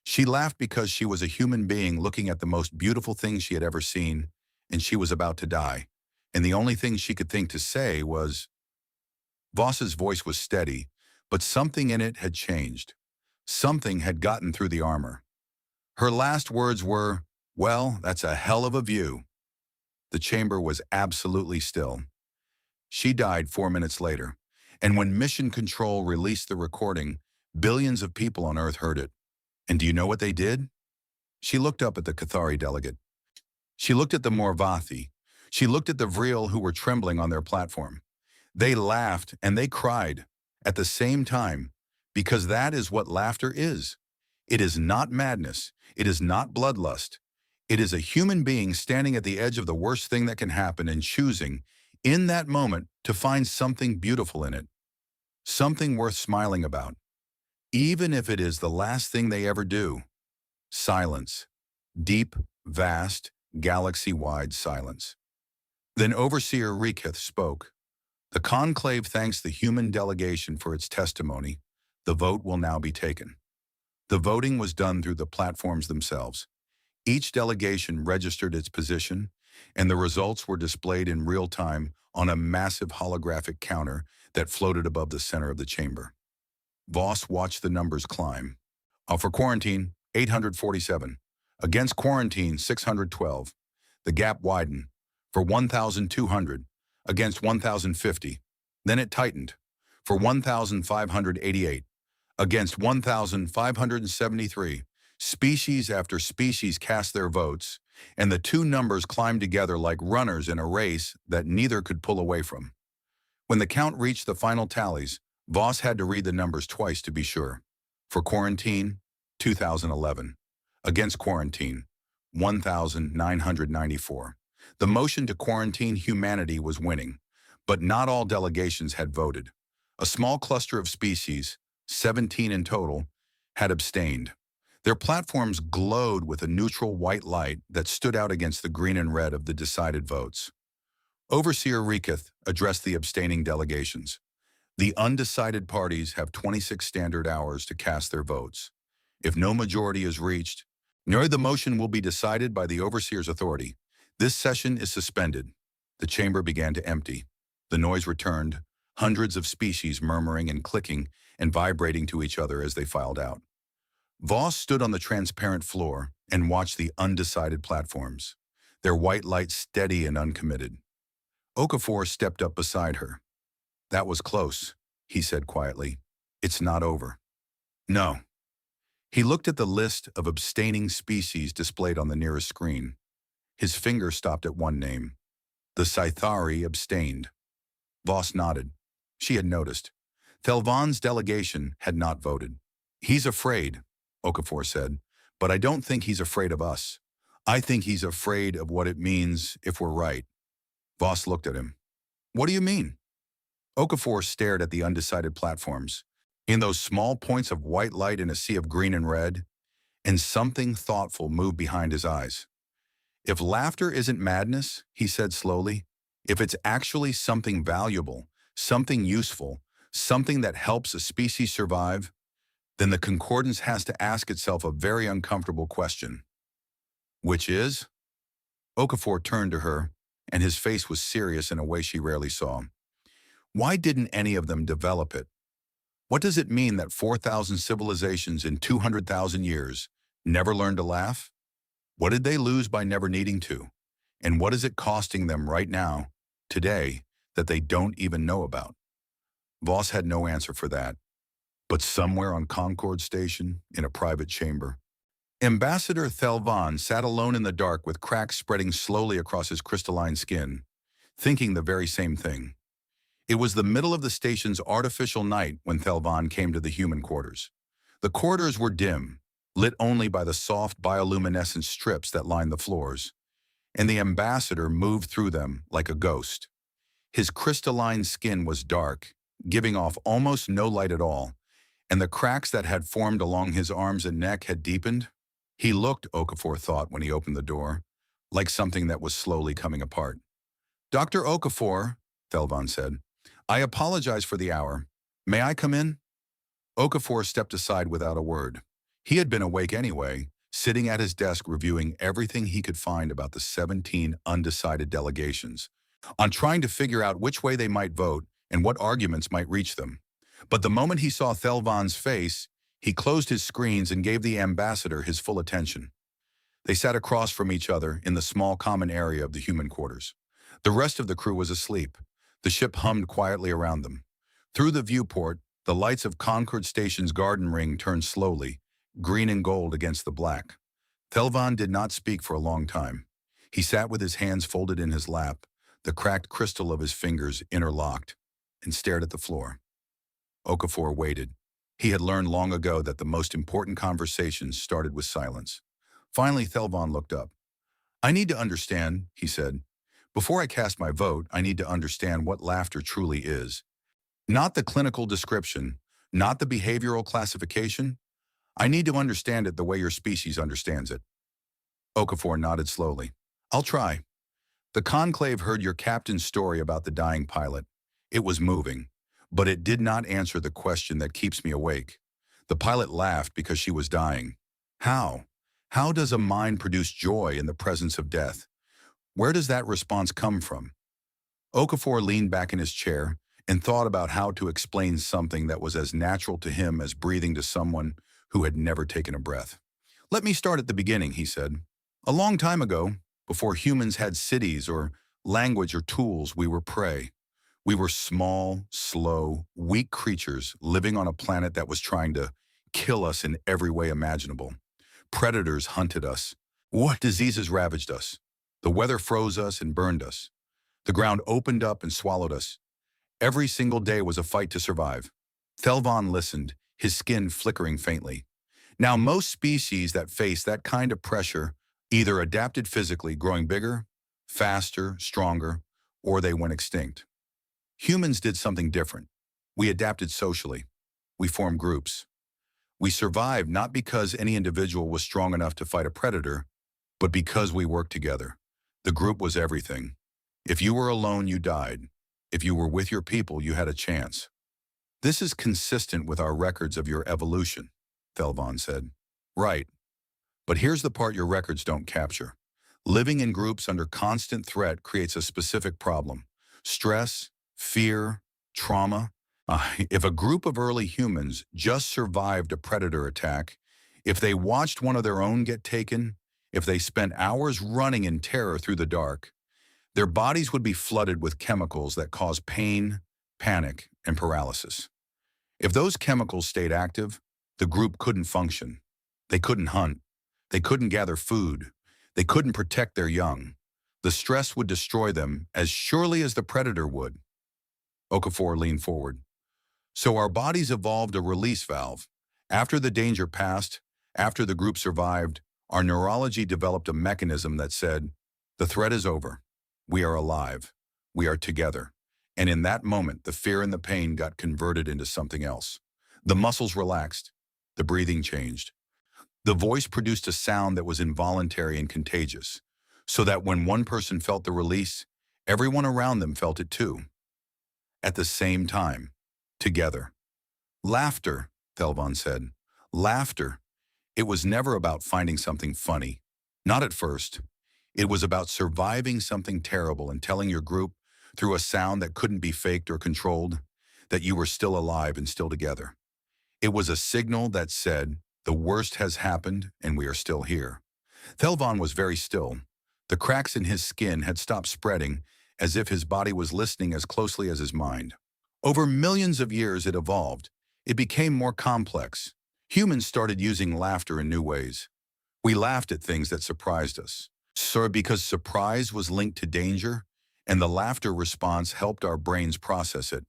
She laughed because she was a human being looking at the most beautiful thing she had ever seen, and she was about to die. And the only thing she could think to say was... Voss's voice was steady, but something in it had changed. Something had gotten through the armor. Her last words were, "Well, that's a hell of a view." The chamber was absolutely still. She died 4 minutes later, and when Mission Control released the recording, billions of people on Earth heard it. And do you know what they did? She looked up at the Cathari delegate. She looked at the Morvathi. She looked at the Vril who were trembling on their platform. They laughed and they cried at the same time, because that is what laughter is. It is not madness. It is not bloodlust. It is a human being standing at the edge of the worst thing that can happen and choosing, in that moment, to find something beautiful in it. Something worth smiling about. Even if it is the last thing they ever do. Silence. Deep, vast, galaxy-wide silence. Then Overseer Ryketh spoke. "The conclave thanks the human delegation for its testimony. The vote will now be taken." The voting was done through the platforms themselves. Each delegation registered its position, and the results were displayed in real time on a massive holographic counter that floated above the center of the chamber. Voss watched the numbers climb. For quarantine, 847. Against quarantine, 612. The gap widened. For 1,200. Against 1,050. Then it tightened. For 1,588. Against 1,573. Species after species cast their votes, and the two numbers climbed together like runners in a race that neither could pull away from. When the count reached the final tallies, Voss had to read the numbers twice to be sure. For quarantine, 2,011. Against quarantine, 1,994. The motion to quarantine humanity was winning, but not all delegations had voted. A small cluster of species, 17 in total, had abstained. Their platforms glowed with a neutral white light that stood out against the green and red of the decided votes. Overseer Ryketh addressed the abstaining delegations. The undecided parties have 26 standard hours to cast their votes. If no majority is reached, the motion will be decided by the Overseer's authority. This session is suspended. The chamber began to empty. The noise returned, hundreds of species murmuring and clicking and vibrating to each other as they filed out. Voss stood on the transparent floor and watched the undecided platforms, their white light steady and uncommitted. Okafor stepped up beside her. "That was close," he said quietly. "It's not over." "No." He looked at the list of abstaining species displayed on the nearest screen. His finger stopped at one name. The Scythari abstained. Voss nodded. She had noticed. Thelvan's delegation had not voted. "He's afraid," Okafor said, "but I don't think he's afraid of us. I think he's afraid of what it means if we're right." Voss looked at him. "What do you mean?" Okafor stared at the undecided platforms. In those small points of white light in a sea of green and red, and something thoughtful moved behind his eyes. "If laughter isn't madness," he said slowly, "if it's actually something valuable, something useful, something that helps a species survive, then the concordance has to ask itself a very uncomfortable question." "Which is?" Okafor turned to her, and his face was serious in a way she rarely saw. "Why didn't any of them develop it? What does it mean that 4,000 civilizations in 200,000 years never learned to laugh? What did they lose by never needing to? And what is it costing them right now, today, that they don't even know about?" Voss had no answer for that. But somewhere on Concord Station, in a private chamber, Ambassador Thelvan sat alone in the dark with cracks spreading slowly across his crystalline skin, thinking the very same thing. It was the middle of the station's artificial night when Thelvan came to the human quarters. The corridors were dim, lit only by the soft bioluminescent strips that lined the floors, and the ambassador moved through them like a ghost. His crystalline skin was dark, giving off almost no light at all, and the cracks that had formed along his arms and neck had deepened. He looked, Okafor thought when he opened the door, like something that was slowly coming apart. "Dr. Okafor," Thelvan said, "I apologize for the hour. May I come in?" Okafor stepped aside without a word. He had been awake anyway, sitting at his desk reviewing everything he could find about the 17 undecided delegations, on trying to figure out which way they might vote and what arguments might reach them. But the moment he saw Thelvan's face, he closed his screens and gave the ambassador his full attention. They sat across from each other in the small common area of the human quarters. The rest of the crew was asleep. The ship hummed quietly around them. Through the viewport, the lights of Concord Station's garden ring turned slowly, green and gold against the black. Thelvan did not speak for a long time. He sat with his hands folded in his lap, the cracked crystal of his fingers interlocked, and stared at the floor. Okafor waited. He had learned long ago that the most important conversations started with silence. Finally, Thelvan looked up. "I need to understand," he said. "Before I cast my vote, I need to understand what laughter truly is. Not the clinical description, not the behavioral classification. I need to understand it the way your species understands it." Okafor nodded slowly. "I'll try. The conclave heard your captain's story about the dying pilot. It was moving, but it did not answer the question that keeps me awake. The pilot laughed because she was dying. How? How does a mind produce joy in the presence of death? Where does that response come from?" Okafor leaned back in his chair and thought about how to explain something that was as natural to him as breathing to someone who had never taken a breath. "Let me start at the beginning," he said. "A long time ago, before humans had cities or language or tools, we were prey. We were small, slow, weak creatures living on a planet that was trying to kill us in every way imaginable. Predators hunted us. What diseases ravaged us? The weather froze us and burned us. The ground opened up and swallowed us. Every single day was a fight to survive." Thelvan listened, his skin flickering faintly. Now, most species that face that kind of pressure either adapted physically, growing bigger, faster, stronger, or they went extinct. Humans did something different. We adapted socially. We formed groups. We survived not because any individual was strong enough to fight a predator, but because we worked together. The group was everything. If you were alone, you died. If you were with your people, you had a chance. "This is consistent with our records of your evolution," Thelvan said. "Right. But here's the part your records don't capture. Living in groups under constant threat creates a specific problem: stress, fear, trauma. If a group of early humans just survived a predator attack, if they watched one of their own get taken, if they spent hours running in terror through the dark, their bodies would be flooded with chemicals that cause pain, panic, and paralysis. If those chemicals stayed active, the group couldn't function. They couldn't hunt. They couldn't gather food. They couldn't protect their young. The stress would destroy them as surely as the predator would. Okafor leaned forward. So our bodies evolved a release valve. After the danger passed, after the group survived, our neurology developed a mechanism that said, the threat is over. We are alive. We are together. And in that moment, the fear and the pain got converted into something else. The muscles relaxed. The breathing changed. The voice produced a sound that was involuntary and contagious, so that when one person felt the release, everyone around them felt it too. At the same time, together. Laughter, Thelvan said. Laughter. It was never about finding something funny. Not at first. It was about surviving something terrible and telling your group, through a sound that couldn't be faked or controlled, that you were still alive and still together. It was a signal that said, the worst has happened and we are still here. Thelvan was very still. The cracks in his skin had stopped spreading, as if his body was listening as closely as his mind. Over millions of years it evolved. It became more complex. Humans started using laughter in new ways. We laughed at things that surprised us. So because surprise was linked to danger, and the laughter response helped our brains process it.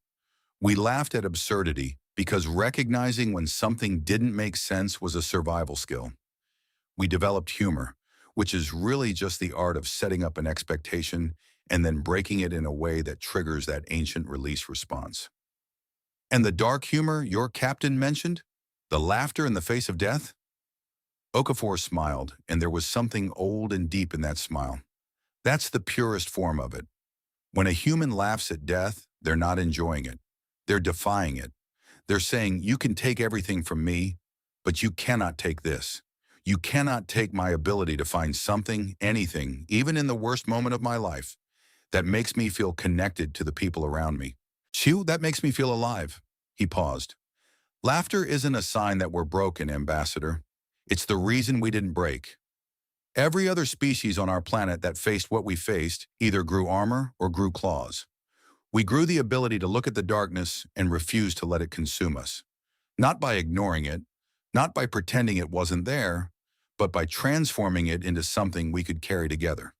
We laughed at absurdity because recognizing when something didn't make sense was a survival skill. We developed humor, which is really just the art of setting up an expectation and then breaking it in a way that triggers that ancient release response. And the dark humor your captain mentioned? The laughter in the face of death? Okafor smiled, and there was something old and deep in that smile. That's the purest form of it. When a human laughs at death, they're not enjoying it. They're defying it. They're saying, you can take everything from me, but you cannot take this. You cannot take my ability to find something, anything, even in the worst moment of my life, that makes me feel connected to the people around me. Chew, that makes me feel alive. He paused. Laughter isn't a sign that we're broken, Ambassador. It's the reason we didn't break. Every other species on our planet that faced what we faced either grew armor or grew claws. We grew the ability to look at the darkness and refuse to let it consume us. Not by ignoring it, not by pretending it wasn't there, but by transforming it into something we could carry together.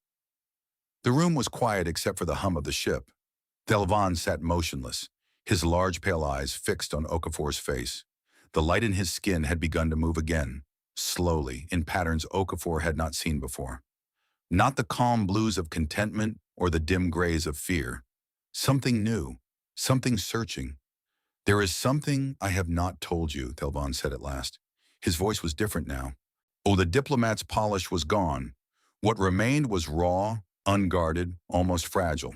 The room was quiet except for the hum of the ship. Thelvan sat motionless, his large pale eyes fixed on Okafor's face. The light in his skin had begun to move again, slowly, in patterns Okafor had not seen before. Not the calm blues of contentment or the dim grays of fear. Something new, something searching. There is something I have not told you, Thelvan said at last. His voice was different now. Oh, the diplomat's polish was gone. What remained was raw, unguarded, almost fragile.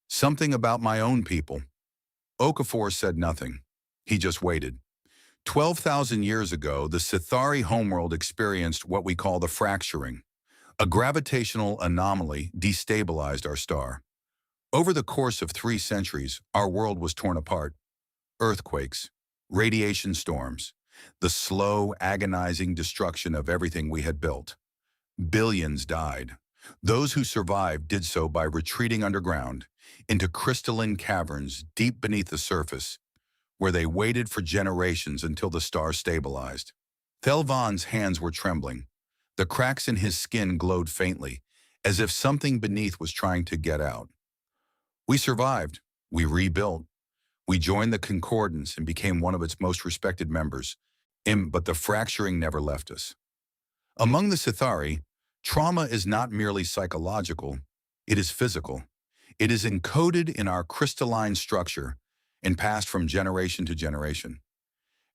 Something about my own people. Okafor said nothing. He just waited. 12,000 years ago, the Sithari homeworld experienced what we call the fracturing. A gravitational anomaly destabilized our star. Over the course of 3 centuries, our world was torn apart. Earthquakes, radiation storms, the slow, agonizing destruction of everything we had built. Billions died. Those who survived did so by retreating underground, into crystalline caverns deep beneath the surface, where they waited for generations until the star stabilized. Thelvan's hands were trembling. The cracks in his skin glowed faintly, as if something beneath was trying to get out. We survived. We rebuilt. We joined the Concordance and became one of its most respected members. But the fracturing never left us. Among the Sithari, trauma is not merely psychological, it is physical. It is encoded in our crystalline structure and passed from generation to generation.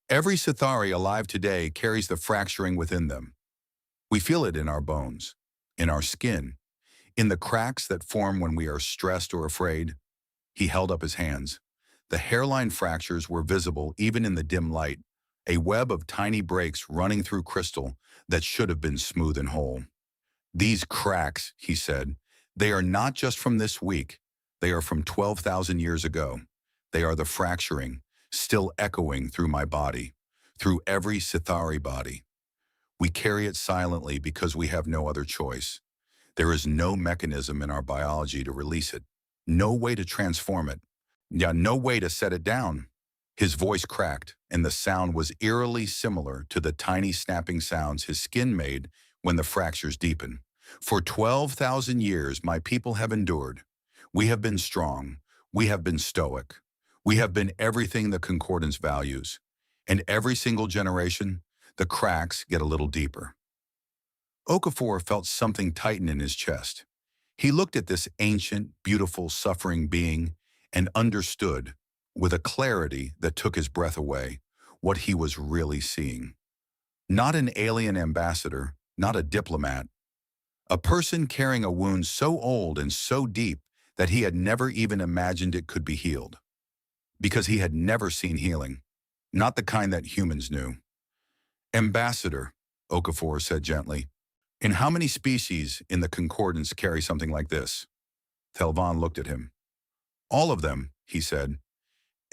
Every Sithari alive today carries the fracturing within them. We feel it in our bones, in our skin, in the cracks that form when we are stressed or afraid. He held up his hands. The hairline fractures were visible even in the dim light, a web of tiny breaks running through crystal that should have been smooth and whole. These cracks, he said, they are not just from this week. They are from 12,000 years ago. They are the fracturing, still echoing through my body, through every Sithari body. We carry it silently because we have no other choice. There is no mechanism in our biology to release it, no way to transform it, yeah, no way to set it down. His voice cracked, and the sound was eerily similar to the tiny snapping sounds his skin made when the fractures deepen. For 12,000 years, my people have endured. We have been strong. We have been stoic. We have been everything the Concordance values. And every single generation, the cracks get a little deeper. Okafor felt something tighten in his chest. He looked at this ancient, beautiful, suffering being and understood, with a clarity that took his breath away, what he was really seeing. Not an alien ambassador, not a diplomat. A person carrying a wound so old and so deep that he had never even imagined it could be healed. Because he had never seen healing, not the kind that humans knew. Ambassador, Okafor said gently, and how many species in the Concordance carry something like this? Thelvan looked at him. All of them, he said.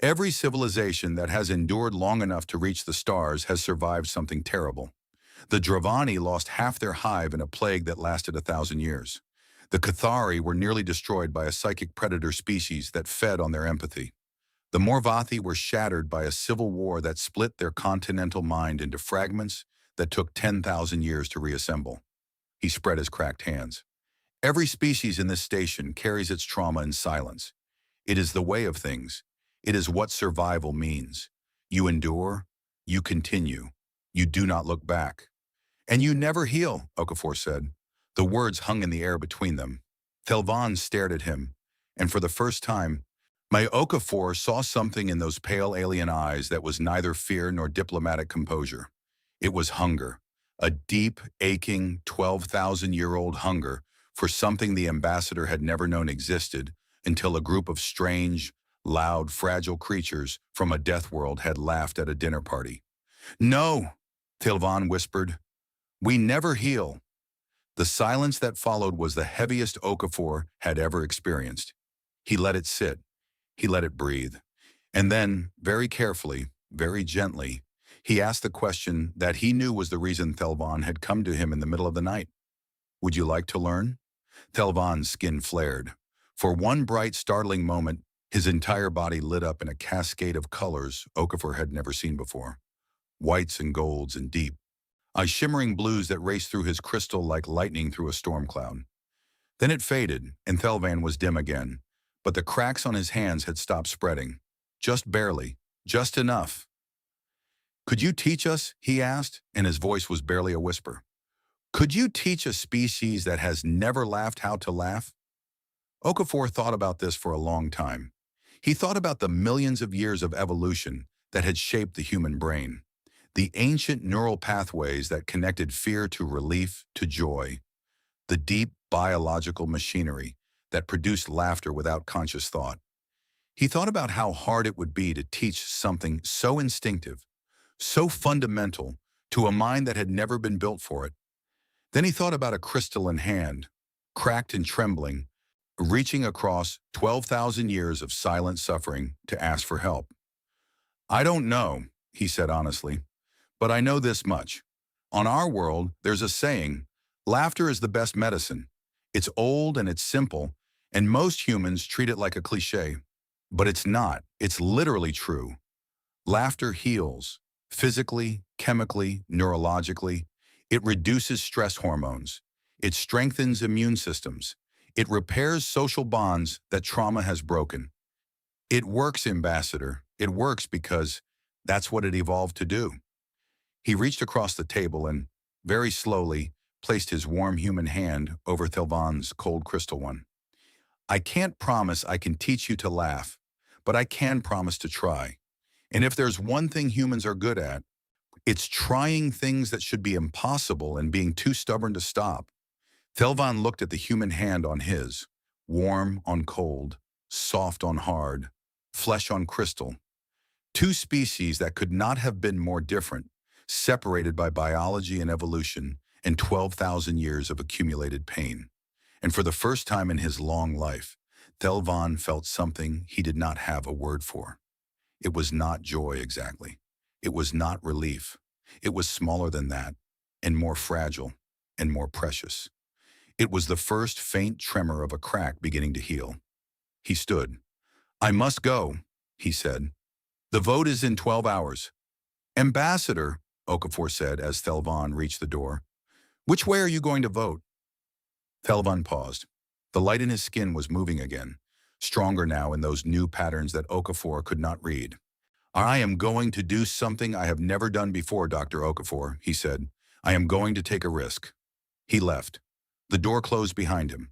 Every civilization that has endured long enough to reach the stars has survived something terrible. The Dravani lost half their hive in a plague that lasted 1,000 years. The Cathari were nearly destroyed by a psychic predator species that fed on their empathy. The Morvathi were shattered by a civil war that split their continental mind into fragments that took 10,000 years to reassemble. He spread his cracked hands. Every species in this station carries its trauma in silence. It is the way of things. It is what survival means. You endure, you continue, you do not look back. And you never heal, Okafor said. The words hung in the air between them. Thelvan stared at him, and for the first time, my Okafor saw something in those pale alien eyes that was neither fear nor diplomatic composure. It was hunger, a deep, aching, 12,000-year-old hunger for something the ambassador had never known existed until a group of strange, loud, fragile creatures from a death world had laughed at a dinner party. No, Thelvan whispered. We never heal. The silence that followed was the heaviest Okafor had ever experienced. He let it sit. He let it breathe. And then, very carefully, very gently, he asked the question that he knew was the reason Thelvan had come to him in the middle of the night. Would you like to learn? Thelvan's skin flared. For one bright, startling moment, his entire body lit up in a cascade of colors Okafor had never seen before. Whites and golds and deep, shimmering blues that raced through his crystal like lightning through a storm cloud. Then it faded, and Thelvan was dim again, but the cracks on his hands had stopped spreading. Just barely, just enough. Could you teach us, he asked, and his voice was barely a whisper. Could you teach a species that has never laughed how to laugh? Okafor thought about this for a long time. He thought about the millions of years of evolution that had shaped the human brain, the ancient neural pathways that connected fear to relief to joy, the deep biological machinery that produced laughter without conscious thought. He thought about how hard it would be to teach something so instinctive, so fundamental, to a mind that had never been built for it. Then he thought about a crystalline hand, cracked and trembling, reaching across 12,000 years of silent suffering to ask for help. I don't know, he said honestly, but I know this much. On our world, there's a saying, laughter is the best medicine. It's old and it's simple, and most humans treat it like a cliche. But it's not. It's literally true. Laughter heals, physically, chemically, neurologically. It reduces stress hormones. It strengthens immune systems. It repairs social bonds that trauma has broken. It works, Ambassador. It works because that's what it evolved to do. He reached across the table and, very slowly, placed his warm human hand over Thelvan's cold crystal one. I can't promise I can teach you to laugh, but I can promise to try. And if there's one thing humans are good at, it's trying things that should be impossible and being too stubborn to stop. Thelvan looked at the human hand on his, warm on cold, soft on hard, flesh on crystal. Two species that could not have been more different, separated by biology and evolution, and 12,000 years of accumulated pain. And for the first time in his long life, Thelvan felt something he did not have a word for. It was not joy exactly. It was not relief. It was smaller than that, and more fragile, and more precious. It was the first faint tremor of a crack beginning to heal. He stood. "I must go," he said. "The vote is in 12 hours. "Ambassador," Okafor said as Thelvan reached the door, "which way are you going to vote?" Thelvan paused. The light in his skin was moving again, stronger now in those new patterns that Okafor could not read. "I am going to do something I have never done before, Dr. Okafor," he said. "I am going to take a risk." He left. The door closed behind him.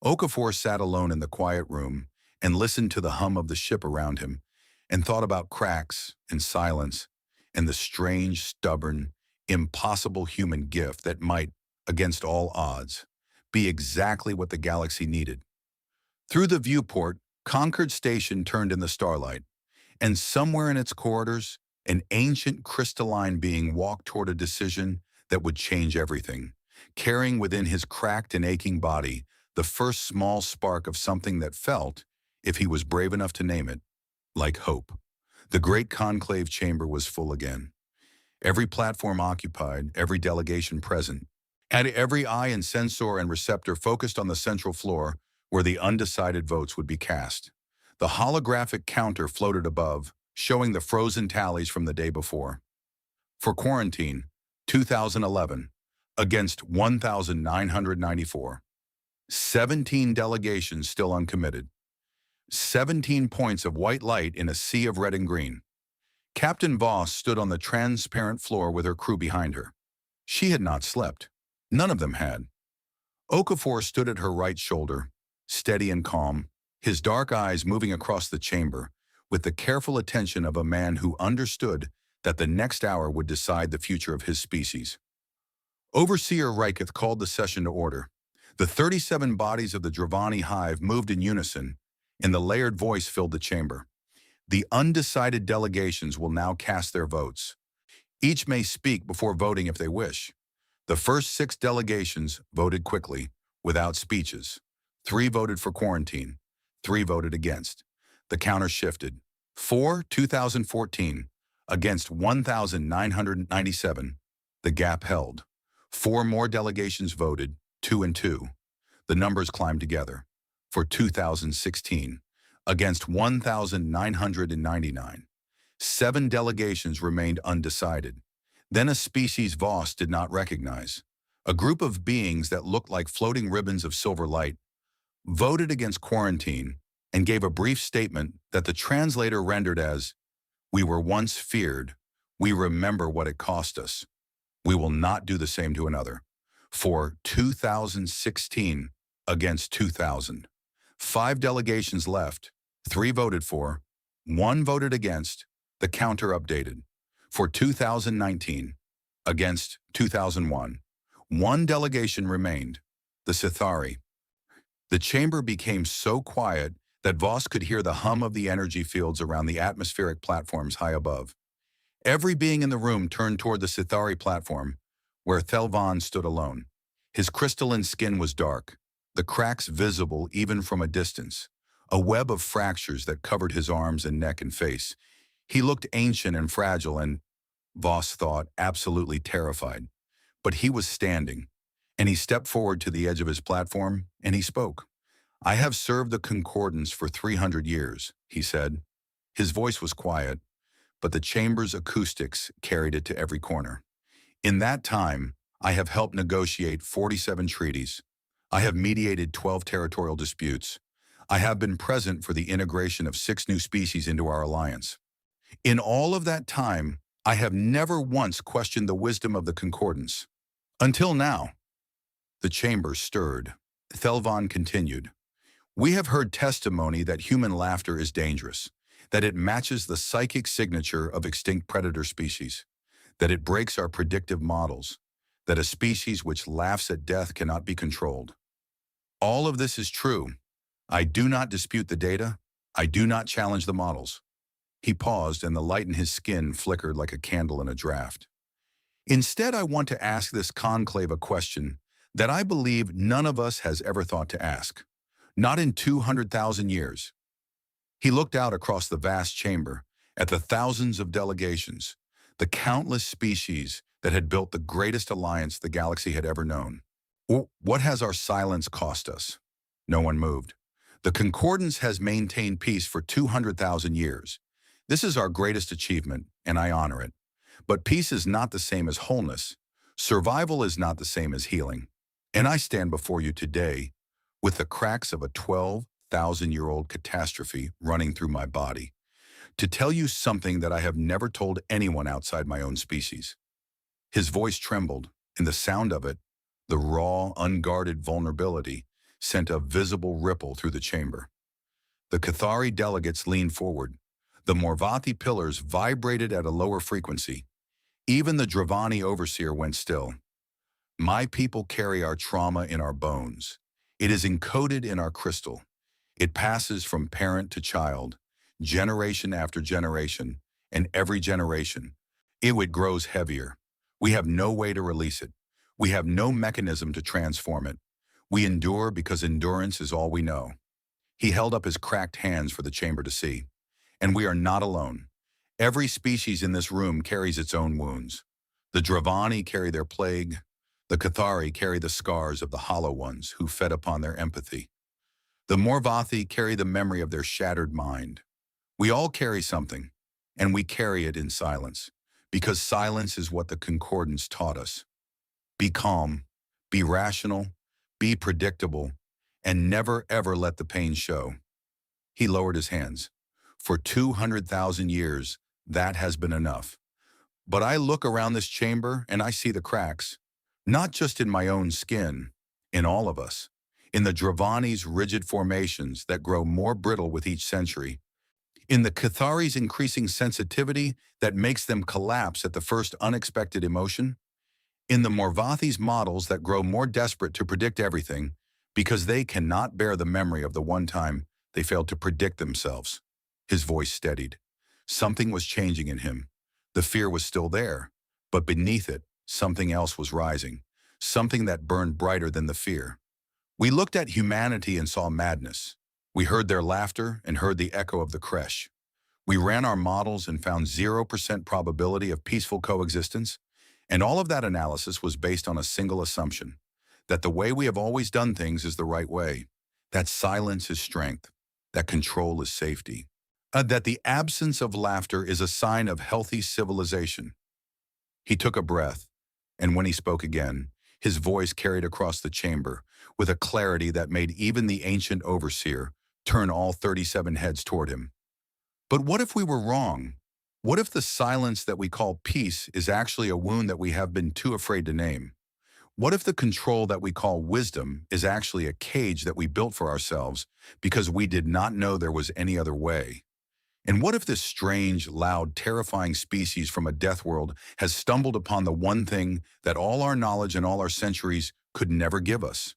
Okafor sat alone in the quiet room and listened to the hum of the ship around him and thought about cracks and silence and the strange, stubborn, impossible human gift that might, against all odds, be exactly what the galaxy needed. Through the viewport, Concord Station turned in the starlight, and somewhere in its corridors, an ancient crystalline being walked toward a decision that would change everything, carrying within his cracked and aching body the first small spark of something that felt, if he was brave enough to name it, like hope. The great conclave chamber was full again. Every platform occupied, every delegation present, and every eye and sensor and receptor focused on the central floor where the undecided votes would be cast. The holographic counter floated above, showing the frozen tallies from the day before. For quarantine, 2011, against 1,994. 17 delegations still uncommitted. 17 points of white light in a sea of red and green. Captain Voss stood on the transparent floor with her crew behind her. She had not slept. None of them had. Okafor stood at her right shoulder, steady and calm, his dark eyes moving across the chamber with the careful attention of a man who understood that the next hour would decide the future of his species. Overseer Reicheth called the session to order. The 37 bodies of the Dravani hive moved in unison, and the layered voice filled the chamber. The undecided delegations will now cast their votes. Each may speak before voting if they wish. The first 6 delegations voted quickly, without speeches. 3 voted for quarantine. 3 voted against. The counter shifted. 4, 2014, against 1,997. The gap held. 4 more delegations voted, 2 and 2. The numbers climbed together. For 2016, against 1,999. 7 delegations remained undecided. Then a species Voss did not recognize, a group of beings that looked like floating ribbons of silver light, voted against quarantine and gave a brief statement that the translator rendered as, "We were once feared. We remember what it cost us. We will not do the same to another." For 2016 against 2,000. 5 delegations left. 3 voted for. 1 voted against. The counter updated. For 2019 against 2001. 1 delegation remained. The Sithari. The chamber became so quiet that Voss could hear the hum of the energy fields around the atmospheric platforms high above. Every being in the room turned toward the Sithari platform, where Thelvan stood alone. His crystalline skin was dark, the cracks visible even from a distance, a web of fractures that covered his arms and neck and face. He looked ancient and fragile and, Voss thought, absolutely terrified. But he was standing, and he stepped forward to the edge of his platform, and he spoke. "I have served the Concordance for 300 years, he said. His voice was quiet, but the chamber's acoustics carried it to every corner. "In that time, I have helped negotiate 47 treaties. I have mediated 12 territorial disputes. I have been present for the integration of 6 new species into our alliance. In all of that time, I have never once questioned the wisdom of the Concordance. Until now." The chamber stirred. Thelvan continued. "We have heard testimony that human laughter is dangerous, that it matches the psychic signature of extinct predator species, that it breaks our predictive models, that a species which laughs at death cannot be controlled. All of this is true. I do not dispute the data. I do not challenge the models." He paused, and the light in his skin flickered like a candle in a draft. Instead, I want to ask this conclave a question that I believe none of us has ever thought to ask. Not in 200,000 years. He looked out across the vast chamber at the thousands of delegations, the countless species that had built the greatest alliance the galaxy had ever known. What has our silence cost us? No one moved. The Concordance has maintained peace for 200,000 years. This is our greatest achievement, and I honor it. But peace is not the same as wholeness. Survival is not the same as healing. And I stand before you today with the cracks of a 12,000-year-old catastrophe running through my body, to tell you something that I have never told anyone outside my own species. His voice trembled, and the sound of it, the raw, unguarded vulnerability, sent a visible ripple through the chamber. The Cathari delegates leaned forward. The Morvathi pillars vibrated at a lower frequency. Even the Dravani overseer went still. My people carry our trauma in our bones. It is encoded in our crystal. It passes from parent to child, generation after generation, and every generation. It grows heavier. We have no way to release it. We have no mechanism to transform it. We endure because endurance is all we know. He held up his cracked hands for the chamber to see. And we are not alone. Every species in this room carries its own wounds. The Dravani carry their plague. The Cathari carry the scars of the hollow ones who fed upon their empathy. The Morvathi carry the memory of their shattered mind. We all carry something, and we carry it in silence, because silence is what the Concordance taught us. Be calm, be rational, be predictable, and never ever let the pain show. He lowered his hands. For 200,000 years, that has been enough. But I look around this chamber and I see the cracks, not just in my own skin, in all of us, in the Dravani's rigid formations that grow more brittle with each century, in the Cathari's increasing sensitivity that makes them collapse at the first unexpected emotion, in the Morvathi's models that grow more desperate to predict everything because they cannot bear the memory of the one time they failed to predict themselves. His voice steadied. Something was changing in him. The fear was still there, but beneath it, something else was rising, something that burned brighter than the fear. We looked at humanity and saw madness. We heard their laughter and heard the echo of the creche. We ran our models and found 0% probability of peaceful coexistence, and all of that analysis was based on a single assumption, that the way we have always done things is the right way, that silence is strength, that control is safety, that the absence of laughter is a sign of healthy civilization. He took a breath, and when he spoke again, his voice carried across the chamber with a clarity that made even the ancient overseer turn all 37 heads toward him. But what if we were wrong? What if the silence that we call peace is actually a wound that we have been too afraid to name? What if the control that we call wisdom is actually a cage that we built for ourselves because we did not know there was any other way? And what if this strange, loud, terrifying species from a death world has stumbled upon the one thing that all our knowledge and all our centuries could never give us?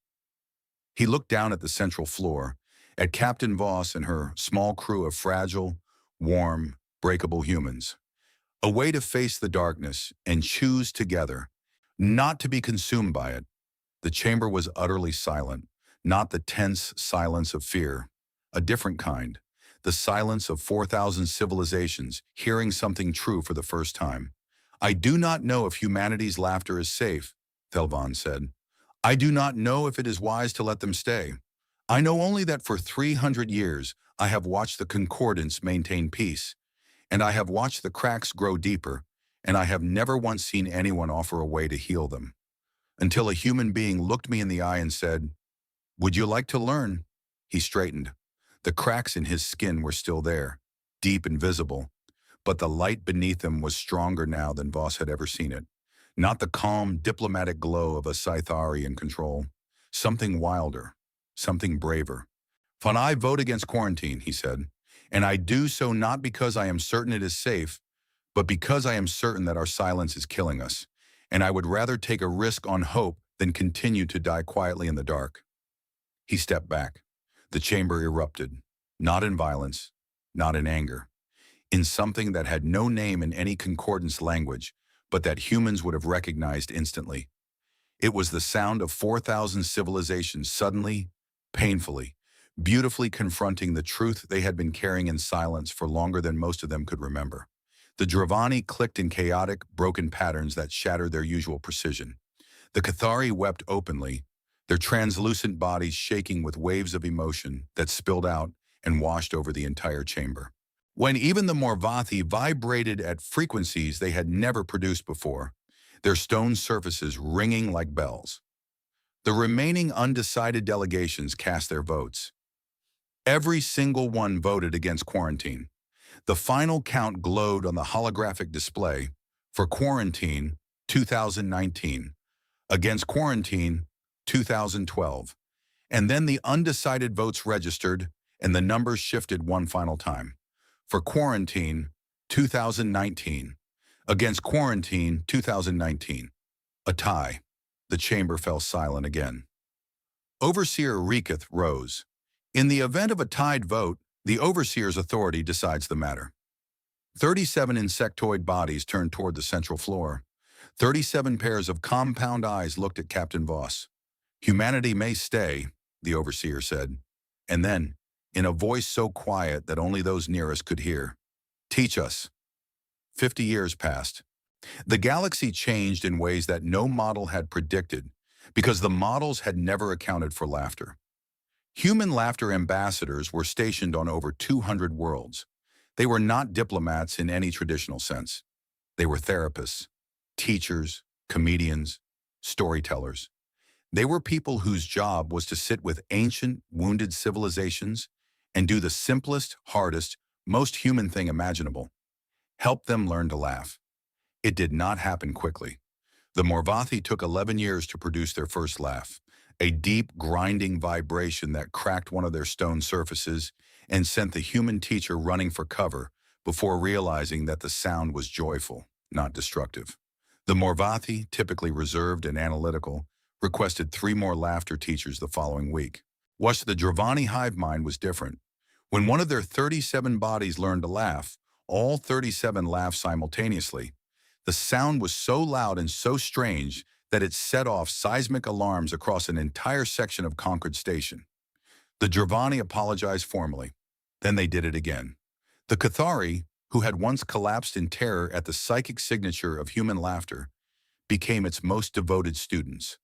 He looked down at the central floor, at Captain Voss and her small crew of fragile, warm, breakable humans. A way to face the darkness and choose together, not to be consumed by it. The chamber was utterly silent, not the tense silence of fear, a different kind. The silence of 4,000 civilizations hearing something true for the first time. I do not know if humanity's laughter is safe, Thelvan said. I do not know if it is wise to let them stay. I know only that for 300 years I have watched the Concordance maintain peace, and I have watched the cracks grow deeper, and I have never once seen anyone offer a way to heal them. Until a human being looked me in the eye and said, "Would you like to learn?" He straightened. The cracks in his skin were still there, deep and visible, but the light beneath them was stronger now than Voss had ever seen it. Not the calm, diplomatic glow of a Scythari in control. Something wilder, something braver. "When I vote against quarantine," he said, "and I do so not because I am certain it is safe, but because I am certain that our silence is killing us, and I would rather take a risk on hope than continue to die quietly in the dark." He stepped back. The chamber erupted, not in violence, not in anger, in something that had no name in any concordance language, but that humans would have recognized instantly. It was the sound of 4,000 civilizations suddenly, painfully, beautifully confronting the truth they had been carrying in silence for longer than most of them could remember. The Dravani clicked in chaotic, broken patterns that shattered their usual precision. The Cathari wept openly, their translucent bodies shaking with waves of emotion that spilled out and washed over the entire chamber. When even the Morvathi vibrated at frequencies they had never produced before, their stone surfaces ringing like bells. The remaining undecided delegations cast their votes. Every single one voted against quarantine. The final count glowed on the holographic display for quarantine 2019, against quarantine 2012, and then the undecided votes registered and the numbers shifted one final time. For quarantine 2019, against quarantine 2019. A tie. The chamber fell silent again. Overseer Rekith rose. In the event of a tied vote, the Overseer's authority decides the matter. 37 insectoid bodies turned toward the central floor. 37 pairs of compound eyes looked at Captain Voss. Humanity may stay, the Overseer said. And then, in a voice so quiet that only those nearest could hear, teach us. 50 years passed. The galaxy changed in ways that no model had predicted, because the models had never accounted for laughter. Human laughter ambassadors were stationed on over 200 worlds. They were not diplomats in any traditional sense. They were therapists, teachers, comedians, storytellers. They were people whose job was to sit with ancient, wounded civilizations and do the simplest, hardest, most human thing imaginable: help them learn to laugh. It did not happen quickly. The Morvathi took 11 years to produce their first laugh, a deep, grinding vibration that cracked one of their stone surfaces and sent the human teacher running for cover before realizing that the sound was joyful, not destructive. The Morvathi, typically reserved and analytical, requested 3 more laughter teachers the following week. The Dravani hive mind was different. When one of their 37 bodies learned to laugh, all 37 laughed simultaneously. The sound was so loud and so strange that it set off seismic alarms across an entire section of Concord Station. The Dravani apologized formally. Then they did it again. The Cathari, who had once collapsed in terror at the psychic signature of human laughter, became its most devoted students.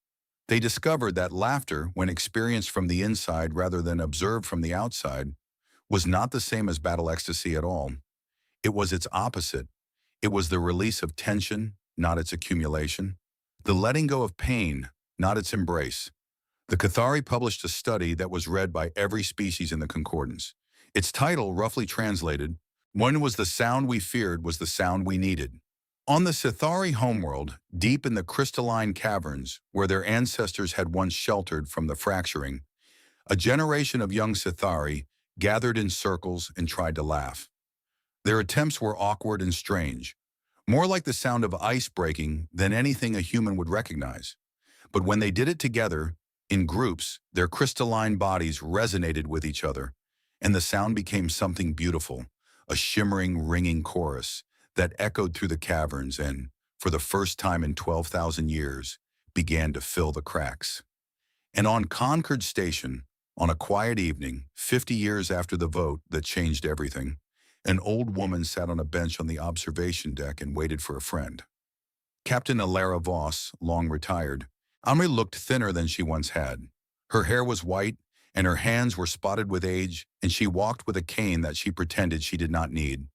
They discovered that laughter, when experienced from the inside rather than observed from the outside, was not the same as battle ecstasy at all. It was its opposite. It was the release of tension, not its accumulation. The letting go of pain, not its embrace. The Cathari published a study that was read by every species in the concordance. Its title, roughly translated, "When was the sound we feared was the sound we needed." On the Cathari homeworld, deep in the crystalline caverns where their ancestors had once sheltered from the fracturing, a generation of young Cathari gathered in circles and tried to laugh. Their attempts were awkward and strange, more like the sound of ice breaking than anything a human would recognize. But when they did it together, in groups, their crystalline bodies resonated with each other, and the sound became something beautiful, a shimmering, ringing chorus that echoed through the caverns and, for the first time in 12,000 years, began to fill the cracks. And on Concord Station, on a quiet evening, 50 years after the vote that changed everything, an old woman sat on a bench on the observation deck and waited for a friend. Captain Alara Voss, long retired, Amri looked thinner than she once had. Her hair was white, and her hands were spotted with age, and she walked with a cane that she pretended she did not need.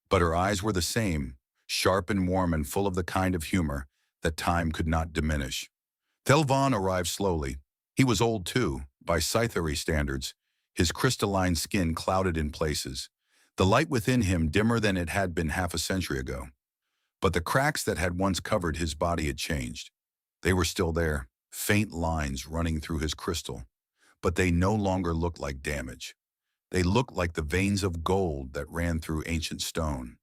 But her eyes were the same, sharp and warm and full of the kind of humor that time could not diminish. Thelvan arrived slowly. He was old too, by Sci-Fi standards, his crystalline skin clouded in places, the light within him dimmer than it had been half a century ago. But the cracks that had once covered his body had changed. They were still there, faint lines running through his crystal, but they no longer looked like damage. They looked like the veins of gold that ran through ancient stone,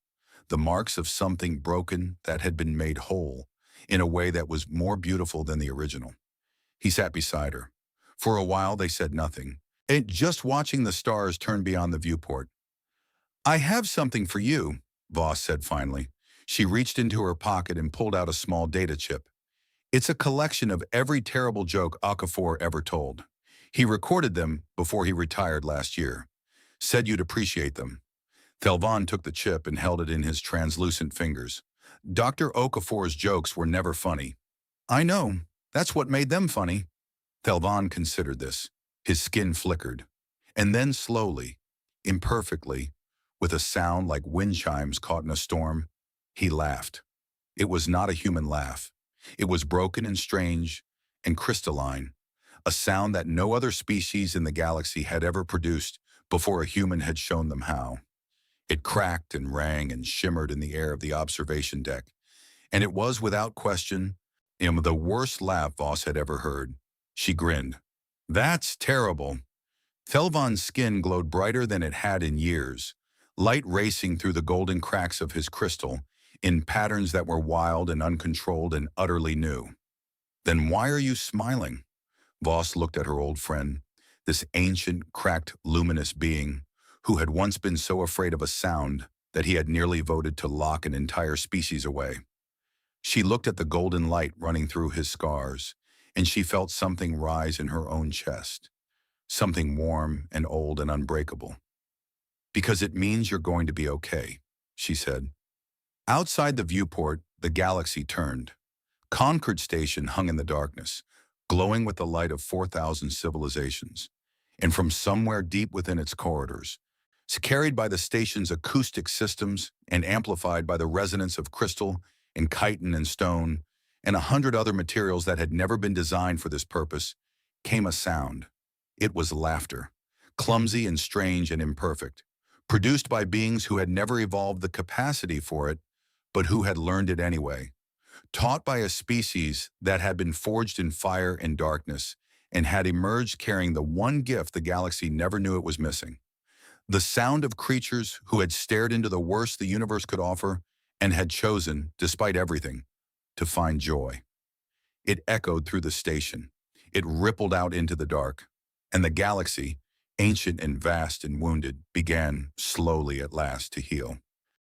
the marks of something broken that had been made whole in a way that was more beautiful than the original. He sat beside her. For a while they said nothing, and just watching the stars turn beyond the viewport. "I have something for you," Voss said finally. She reached into her pocket and pulled out a small data chip. It's a collection of every terrible joke Okafor ever told. He recorded them before he retired last year. Said you'd appreciate them. Thelvan took the chip and held it in his translucent fingers. Dr. Okafor's jokes were never funny. I know. That's what made them funny. Thelvan considered this. His skin flickered. And then slowly, imperfectly, with a sound like wind chimes caught in a storm, he laughed. It was not a human laugh. It was broken and strange and crystalline, a sound that no other species in the galaxy had ever produced before a human had shown them how. It cracked and rang and shimmered in the air of the observation deck, and it was, without question, the worst laugh Voss had ever heard. She grinned. That's terrible. Thelvan's skin glowed brighter than it had in years, light racing through the golden cracks of his crystal, in patterns that were wild and uncontrolled and utterly new. Then why are you smiling? Voss looked at her old friend, this ancient, cracked, luminous being who had once been so afraid of a sound that he had nearly voted to lock an entire species away. She looked at the golden light running through his scars, and she felt something rise in her own chest, something warm and old and unbreakable. Because it means you're going to be okay, she said. Outside the viewport, the galaxy turned. Concord Station hung in the darkness, glowing with the light of 4,000 civilizations. And from somewhere deep within its corridors, carried by the station's acoustic systems and amplified by the resonance of crystal and chitin and stone and 100 other materials that had never been designed for this purpose, came a sound. It was laughter, clumsy and strange and imperfect, produced by beings who had never evolved the capacity for it, but who had learned it anyway, taught by a species that had been forged in fire and darkness and had emerged carrying the one gift the galaxy never knew it was missing. The sound of creatures who had stared into the worst the universe could offer and had chosen, despite everything, to find joy. It echoed through the station. It rippled out into the dark. And the galaxy, ancient and vast and wounded, began, slowly at last, to heal.